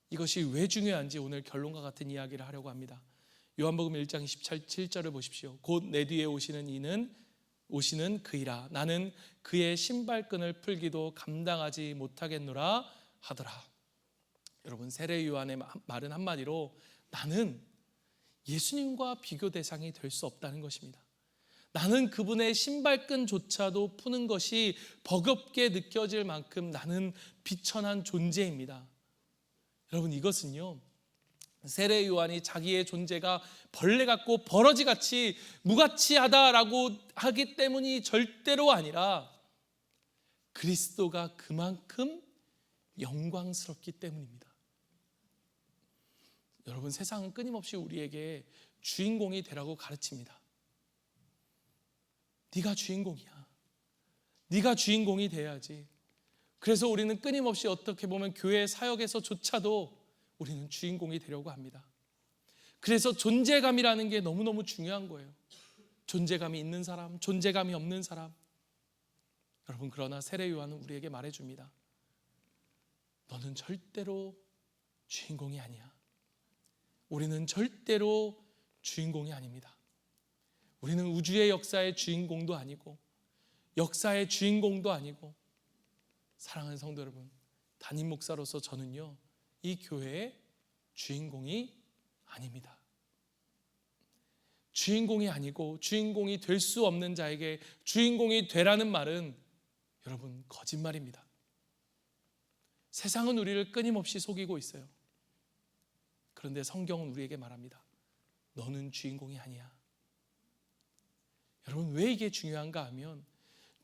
이것이 왜 중요한지 오늘 결론과 같은 이야기를 하려고 합니다. 요한복음 1장 27절을 보십시오. 곧 내 뒤에 오시는 그이라. 나는 그의 신발끈을 풀기도 감당하지 못하겠노라 하더라. 여러분, 세례 요한의 말은 한마디로 나는 예수님과 비교 대상이 될 수 없다는 것입니다. 나는 그분의 신발끈조차도 푸는 것이 버겁게 느껴질 만큼 나는 비천한 존재입니다. 여러분, 이것은요, 세례 요한이 자기의 존재가 벌레 같고 버러지 같이 무가치하다라고 하기 때문이 절대로 아니라 그리스도가 그만큼 영광스럽기 때문입니다. 여러분, 세상은 끊임없이 우리에게 주인공이 되라고 가르칩니다. 네가 주인공이야. 네가 주인공이 돼야지. 그래서 우리는 끊임없이 어떻게 보면 교회 사역에서조차도 우리는 주인공이 되려고 합니다. 그래서 존재감이라는 게 너무너무 중요한 거예요. 존재감이 있는 사람, 존재감이 없는 사람. 여러분, 그러나 세례 요한은 우리에게 말해줍니다. 너는 절대로 주인공이 아니야. 우리는 절대로 주인공이 아닙니다. 우리는 우주의 역사의 주인공도 아니고 역사의 주인공도 아니고, 사랑하는 성도 여러분, 담임 목사로서 저는요, 이 교회의 주인공이 아닙니다. 주인공이 아니고 주인공이 될 수 없는 자에게 주인공이 되라는 말은 여러분, 거짓말입니다. 세상은 우리를 끊임없이 속이고 있어요. 그런데 성경은 우리에게 말합니다. 너는 주인공이 아니야. 여러분, 왜 이게 중요한가 하면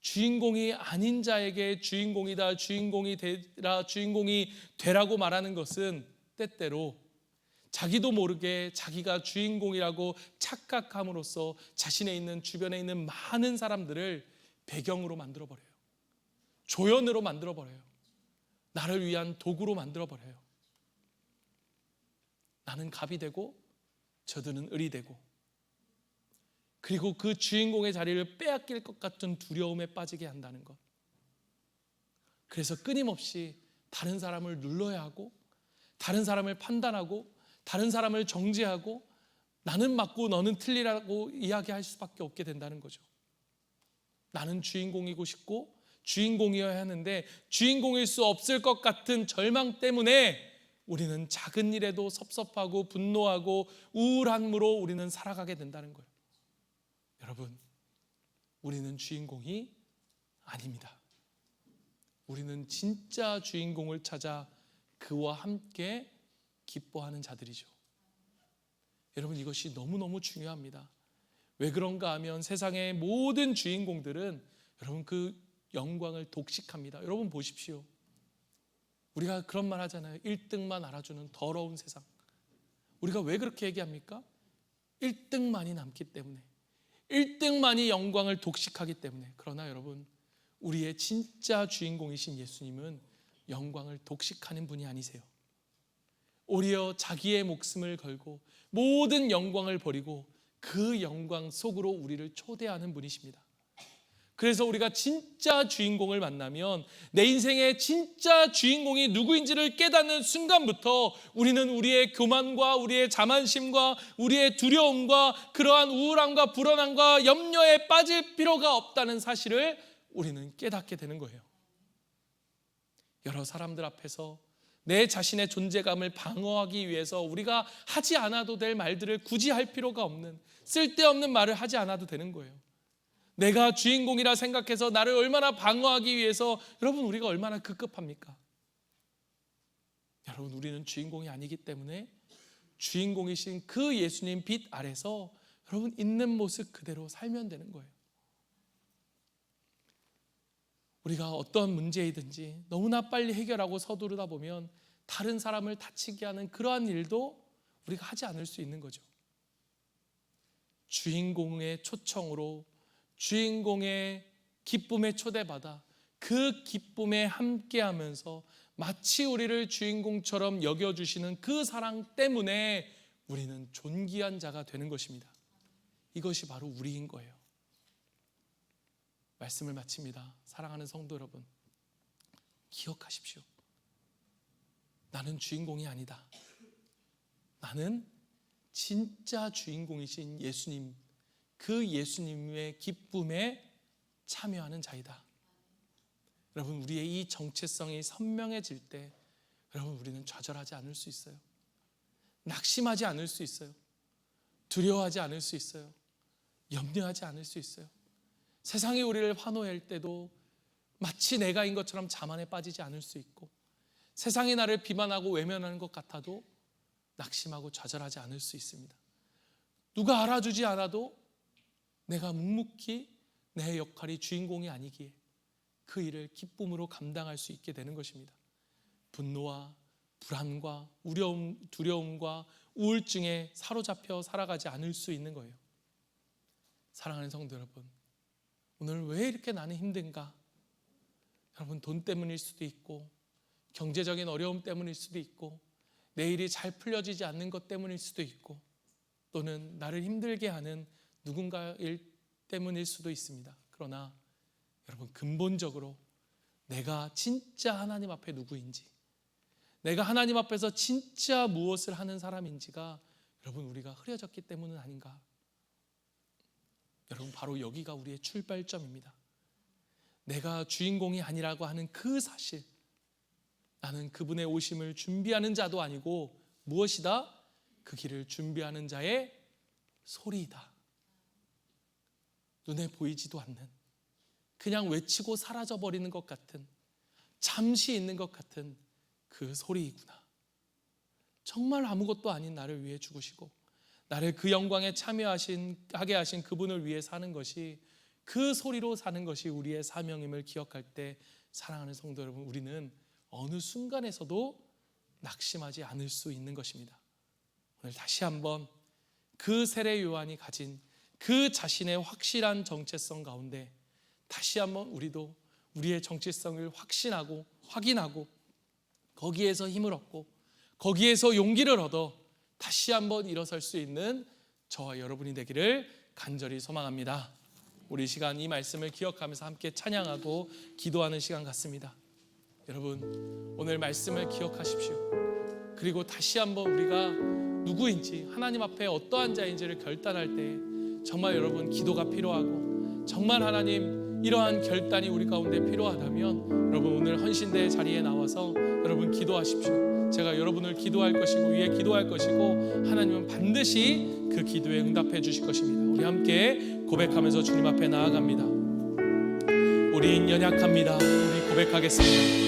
주인공이 아닌 자에게 주인공이다, 주인공이 되라, 주인공이 되라고 말하는 것은 때때로 자기도 모르게 자기가 주인공이라고 착각함으로써 자신에 있는, 주변에 있는 많은 사람들을 배경으로 만들어버려요. 조연으로 만들어버려요. 나를 위한 도구로 만들어버려요. 나는 갑이 되고 저들은 을이 되고, 그리고 그 주인공의 자리를 빼앗길 것 같은 두려움에 빠지게 한다는 것. 그래서 끊임없이 다른 사람을 눌러야 하고, 다른 사람을 판단하고, 다른 사람을 정죄하고, 나는 맞고 너는 틀리라고 이야기할 수밖에 없게 된다는 거죠. 나는 주인공이고 싶고 주인공이어야 하는데 주인공일 수 없을 것 같은 절망 때문에 우리는 작은 일에도 섭섭하고 분노하고 우울함으로 우리는 살아가게 된다는 거예요. 여러분, 우리는 주인공이 아닙니다. 우리는 진짜 주인공을 찾아 그와 함께 기뻐하는 자들이죠. 여러분, 이것이 너무너무 중요합니다. 왜 그런가 하면 세상의 모든 주인공들은 여러분 그 영광을 독식합니다. 여러분 보십시오. 우리가 그런 말 하잖아요. 1등만 알아주는 더러운 세상. 우리가 왜 그렇게 얘기합니까? 1등만이 남기 때문에, 1등만이 영광을 독식하기 때문에. 그러나 여러분, 우리의 진짜 주인공이신 예수님은 영광을 독식하는 분이 아니세요. 오히려 자기의 목숨을 걸고 모든 영광을 버리고 그 영광 속으로 우리를 초대하는 분이십니다. 그래서 우리가 진짜 주인공을 만나면, 내 인생의 진짜 주인공이 누구인지를 깨닫는 순간부터 우리는 우리의 교만과 우리의 자만심과 우리의 두려움과 그러한 우울함과 불안함과 염려에 빠질 필요가 없다는 사실을 우리는 깨닫게 되는 거예요. 여러 사람들 앞에서 내 자신의 존재감을 방어하기 위해서 우리가 하지 않아도 될 말들을 굳이 할 필요가 없는, 쓸데없는 말을 하지 않아도 되는 거예요. 내가 주인공이라 생각해서 나를 얼마나 방어하기 위해서, 여러분, 우리가 얼마나 급급합니까? 여러분, 우리는 주인공이 아니기 때문에 주인공이신 그 예수님 빛 아래서 여러분 있는 모습 그대로 살면 되는 거예요. 우리가 어떤 문제이든지 너무나 빨리 해결하고 서두르다 보면 다른 사람을 다치게 하는 그러한 일도 우리가 하지 않을 수 있는 거죠. 주인공의 초청으로, 주인공의 기쁨에 초대받아 그 기쁨에 함께하면서 마치 우리를 주인공처럼 여겨주시는 그 사랑 때문에 우리는 존귀한 자가 되는 것입니다. 이것이 바로 우리인 거예요. 말씀을 마칩니다. 사랑하는 성도 여러분, 기억하십시오. 나는 주인공이 아니다. 나는 진짜 주인공이신 예수님, 그 예수님의 기쁨에 참여하는 자이다. 여러분, 우리의 이 정체성이 선명해질 때 여러분, 우리는 좌절하지 않을 수 있어요. 낙심하지 않을 수 있어요. 두려워하지 않을 수 있어요. 염려하지 않을 수 있어요. 세상이 우리를 환호할 때도 마치 내가인 것처럼 자만에 빠지지 않을 수 있고, 세상이 나를 비난하고 외면하는 것 같아도 낙심하고 좌절하지 않을 수 있습니다. 누가 알아주지 않아도 내가 묵묵히 내 역할이 주인공이 아니기에 그 일을 기쁨으로 감당할 수 있게 되는 것입니다. 분노와 불안과 두려움과 우울증에 사로잡혀 살아가지 않을 수 있는 거예요. 사랑하는 성도 여러분, 오늘 왜 이렇게 나는 힘든가? 여러분, 돈 때문일 수도 있고, 경제적인 어려움 때문일 수도 있고, 내 일이 잘 풀려지지 않는 것 때문일 수도 있고, 또는 나를 힘들게 하는 누군가 일 때문일 수도 있습니다. 그러나 여러분, 근본적으로 내가 진짜 하나님 앞에 누구인지, 내가 하나님 앞에서 진짜 무엇을 하는 사람인지가 여러분 우리가 흐려졌기 때문은 아닌가? 여러분, 바로 여기가 우리의 출발점입니다. 내가 주인공이 아니라고 하는 그 사실, 나는 그분의 오심을 준비하는 자도 아니고 무엇이다? 그 길을 준비하는 자의 소리이다. 눈에 보이지도 않는, 그냥 외치고 사라져버리는 것 같은, 잠시 있는 것 같은 그 소리이구나. 정말 아무것도 아닌 나를 위해 죽으시고 나를 그 영광에 참여하게 하신 그분을 위해 사는 것이, 그 소리로 사는 것이 우리의 사명임을 기억할 때, 사랑하는 성도 여러분, 우리는 어느 순간에서도 낙심하지 않을 수 있는 것입니다. 오늘 다시 한번 그 세례 요한이 가진 그 자신의 확실한 정체성 가운데 다시 한번 우리도 우리의 정체성을 확인하고 거기에서 힘을 얻고 거기에서 용기를 얻어 다시 한번 일어설 수 있는 저와 여러분이 되기를 간절히 소망합니다. 우리 시간 이 말씀을 기억하면서 함께 찬양하고 기도하는 시간 같습니다. 여러분, 오늘 말씀을 기억하십시오. 그리고 다시 한번 우리가 누구인지, 하나님 앞에 어떠한 자인지를 결단할 때 정말 여러분 기도가 필요하고, 정말 하나님 이러한 결단이 우리 가운데 필요하다면 여러분 오늘 헌신대의 자리에 나와서 여러분 기도하십시오. 제가 여러분을 기도할 것이고 위에 기도할 것이고, 하나님은 반드시 그 기도에 응답해 주실 것입니다. 우리 함께 고백하면서 주님 앞에 나아갑니다. 우린 연약합니다. 우리 고백하겠습니다.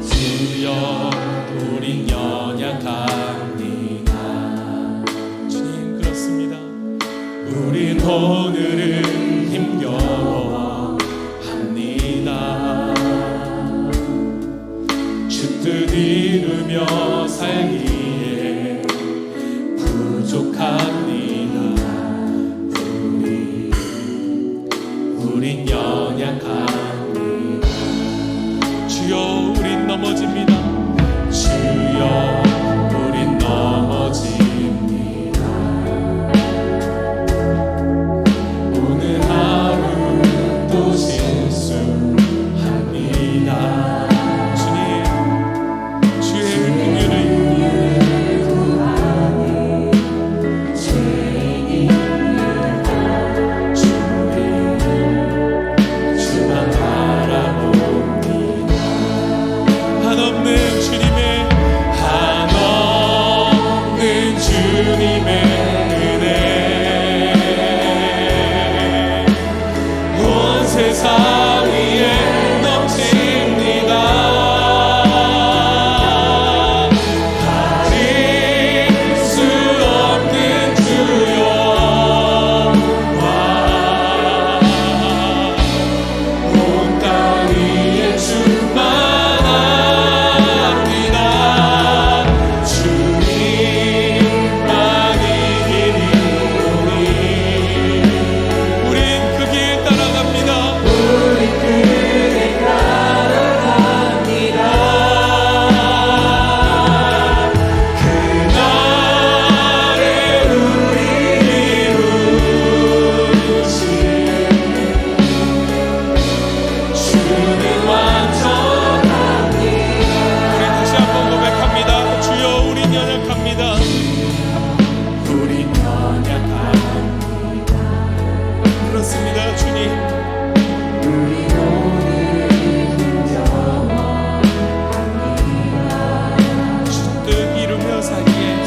주여, 우린 연약합니다. 주님, 그렇습니다. 우린 오늘은 힘겨워합니다. 연약합니다. 우린 연약합니다. 그렇습니다, 주님. 주뜻 이루며 살기에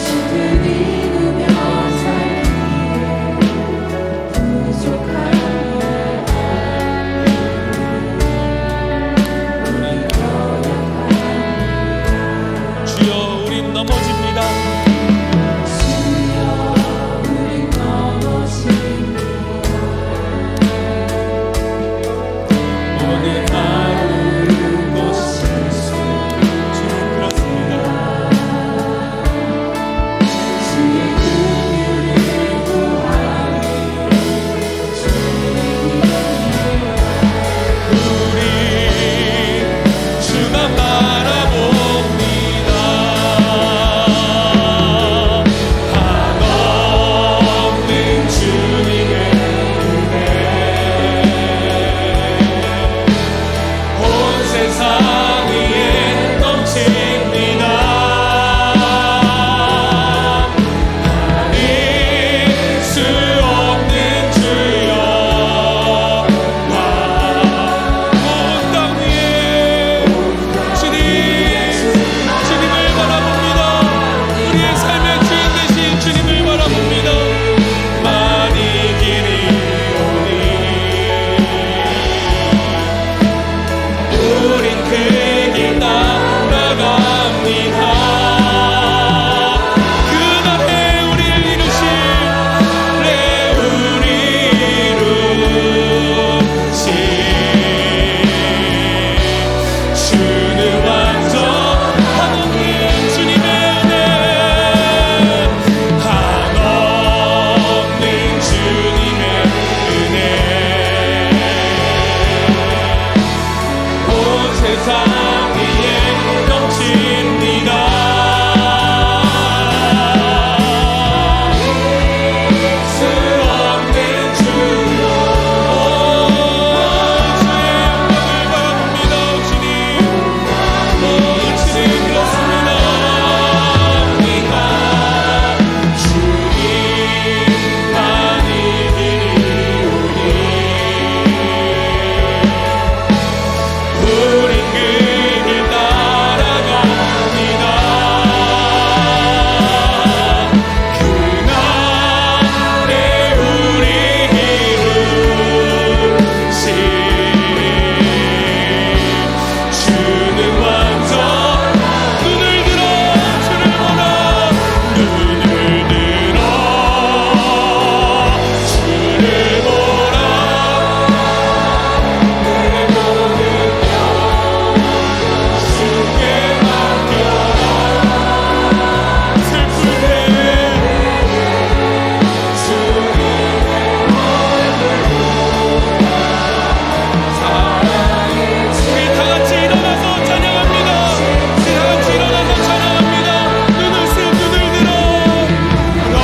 주여, 우린 넘어집니다. 오늘 하루도 실수. 주님, 그렇습니다. 우리 주만 바라봅니다. 한없는 주님의 은혜 온 세상 위에 넘칩니다. 아닐 수 없는 주여, 온 땅 위에 주님을 바라봅니다. 우리의 삶의 주인 되신 주님을 바라봅니다. 많이 길이 오니 우린 그 길 따라갑니다. 그날에 우리를 이루신 주는 완전하노니 주님의 은혜 한없는 주님의 은혜 온 세상 위에 넘칩니다. 수 없는 주여, 주의 영광을 바라봅니다. 주님, 주님, 그렇습니다. 우리가 주님만이 이루니 우린 그 길 따라갑니다. 그날에 우리 이루신 주는 완전. 눈을 들어 주를 보라. 눈을 들어 주를 보라. 내 모든 주께 맡겨라. 슬플 때 우리 다 같이 일어나서 찬양합니다. 우리 다 같이 일어나서 찬양합니다. 눈을 들어 너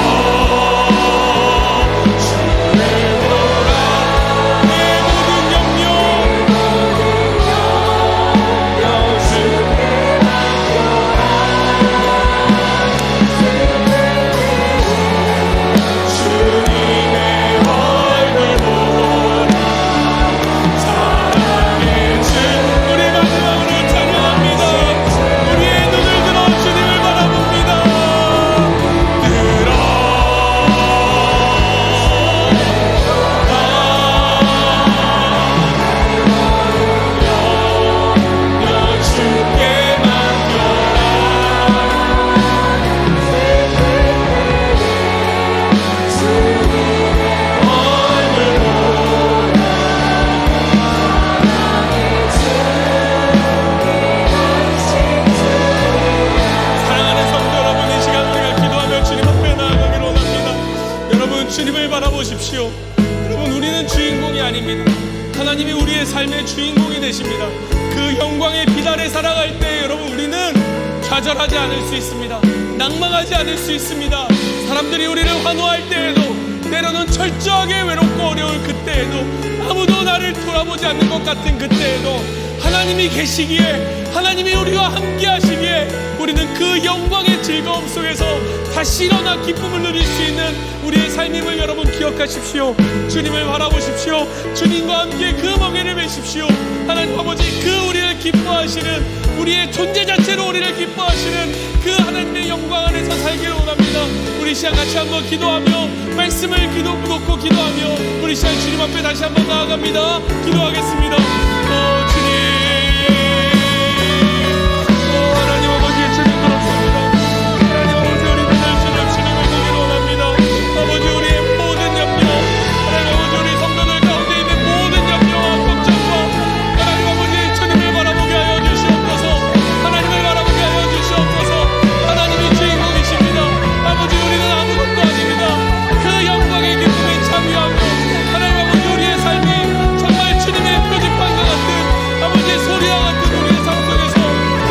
주를 보라. 내 모든 염려 주님의 얼굴 보라. 사랑의 주. 우리 마지막으로 찬양합니다. 우리의 눈을 들어 주님을 바라봅니다. 들어 너 주께 맡겨라. 사랑하는 성도 여러분, 이 시간 우리가 기도하며 주님 앞에 나아가기로 원합니다. 여러분, 주님을 바라보십시오. 여러분, 우리는 주인공이 아닙니다. 하나님이 우리의 삶의 주인공이 되십니다. 그 영광의 빛 아래 살아갈 때 여러분, 우리는 좌절하지 않을 수 있습니다. 낭망하지 않을 수 있습니다. 사람들이 우리를 환호할 때에도, 때로는 철저하게 외롭고 어려울 그때에도, 아무도 나를 돌아보지 않는 것 같은 그때에도 하나님이 계시기에, 하나님이 우리와 함께 하시기에 우리는 그 영광의 즐거움 속에서 다시 일어나 기쁨을 누릴 수 있는 우리의 삶임을 여러분 기억하십시오. 주님을 바라보십시오. 주님과 함께 그 멍에를 매십시오. 하나님 아버지, 그 우리를 기뻐하시는, 우리의 존재 자체로 우리를 기뻐하시는 그 하나님의 영광 안에서 살기를 원합니다. 우리 시간 같이 한번 기도하며, 말씀을 묻고 기도하며 우리 시간 주님 앞에 다시 한번 나아갑니다. 기도하겠습니다. 주님, 하나님 아버지, 주님 그렇습니다. 하나님 아버지, 우리 늘 주님을 보기를 원합니다. 아버지, 우리의 모든 염려, 하나님 아버지, 우리 성도들 가운데 있는 모든 염려와 걱정과 하나님 아버지, 주님을 바라보게 하여 주시옵소서. 하나님을 바라보게 하여 주시옵소서. 하나님이 주인공이십니다. 아버지, 우리는 아무것도 아닙니다. 그 영광의 기쁨에 참여하며 하나님 아버지, 우리의 삶이 정말 주님의 표지판 것 같은 아버지의 소리와 같은 우리의 삶 속에서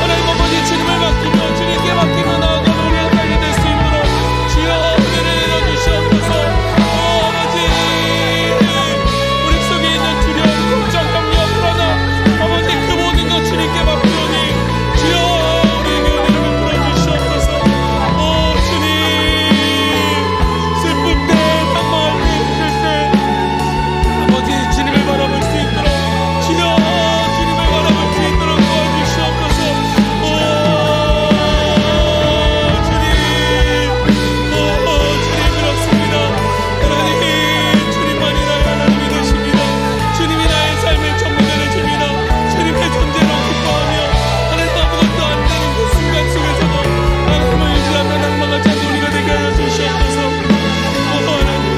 하나님 아버지, 주님을 맡기며 주님께 맡기고 나아가는 우리의 삶이 될 수 있도록 주여 은혜를 내려주시옵소서. 아버지, 우리 속에 있는 두려움, 걱정, 염려, 불안함, 아버지, 그 모든 것 주님께 맡기오니 주여 우리에게 은혜를 베풀어 주시옵소서. 주님, 슬플 때, 낙망할 때, 힘들 때 아버지, 주님을 바라볼 수 있도록 주여 주님을 바라볼 수 있도록 도와주시옵소서. 주님 그렇습니다. 하나님, 주님만이 나의 하나님이 되십니다. 주님이 나의 삶의 전부가 되십니다. 주님의 존재로 기뻐하며 하나님 아무것도 안 되는 그 순간 속에서도 하나님을 유지하며 낙망하지 않는 우리가 되게 하여 주시옵소서. 하나님,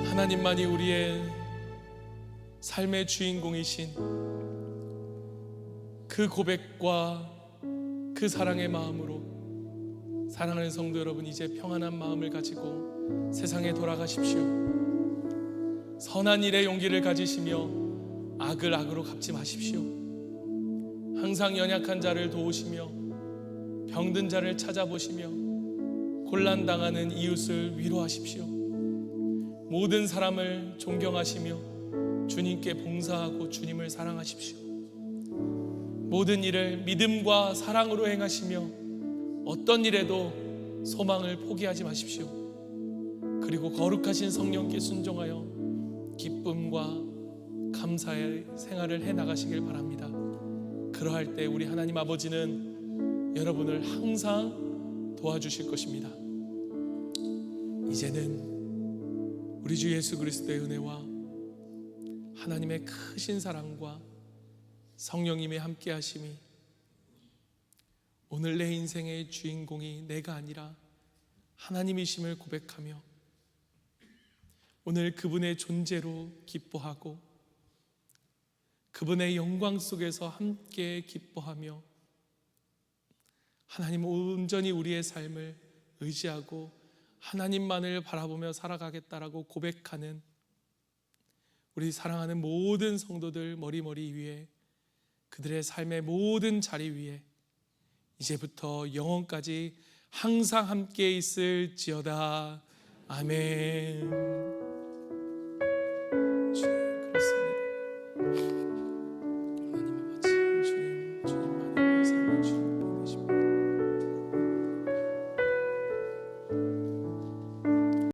하나님만이 우리의 삶의 주인공이신 그 고백과 그 사랑의 마음으로 사랑하는 성도 여러분, 이제 평안한 마음을 가지고 세상에 돌아가십시오. 선한 일에 용기를 가지시며 악을 악으로 갚지 마십시오. 항상 연약한 자를 도우시며 병든 자를 찾아보시며 곤란당하는 이웃을 위로하십시오. 모든 사람을 존경하시며 주님께 봉사하고 주님을 사랑하십시오. 모든 일을 믿음과 사랑으로 행하시며 어떤 일에도 소망을 포기하지 마십시오. 그리고 거룩하신 성령께 순종하여 기쁨과 감사의 생활을 해나가시길 바랍니다. 그러할 때 우리 하나님 아버지는 여러분을 항상 도와주실 것입니다. 이제는 우리 주 예수 그리스도의 은혜와 하나님의 크신 사랑과 성령님의 함께 하심이 오늘 내 인생의 주인공이 내가 아니라 하나님이심을 고백하며 오늘 그분의 존재로 기뻐하고 그분의 영광 속에서 함께 기뻐하며 하나님 온전히 우리의 삶을 의지하고 하나님만을 바라보며 살아가겠다라고 고백하는 우리 사랑하는 모든 성도들 머리 위에, 그들의 삶의 모든 자리 위에 이제부터 영원까지 항상 함께 있을지어다. 아멘.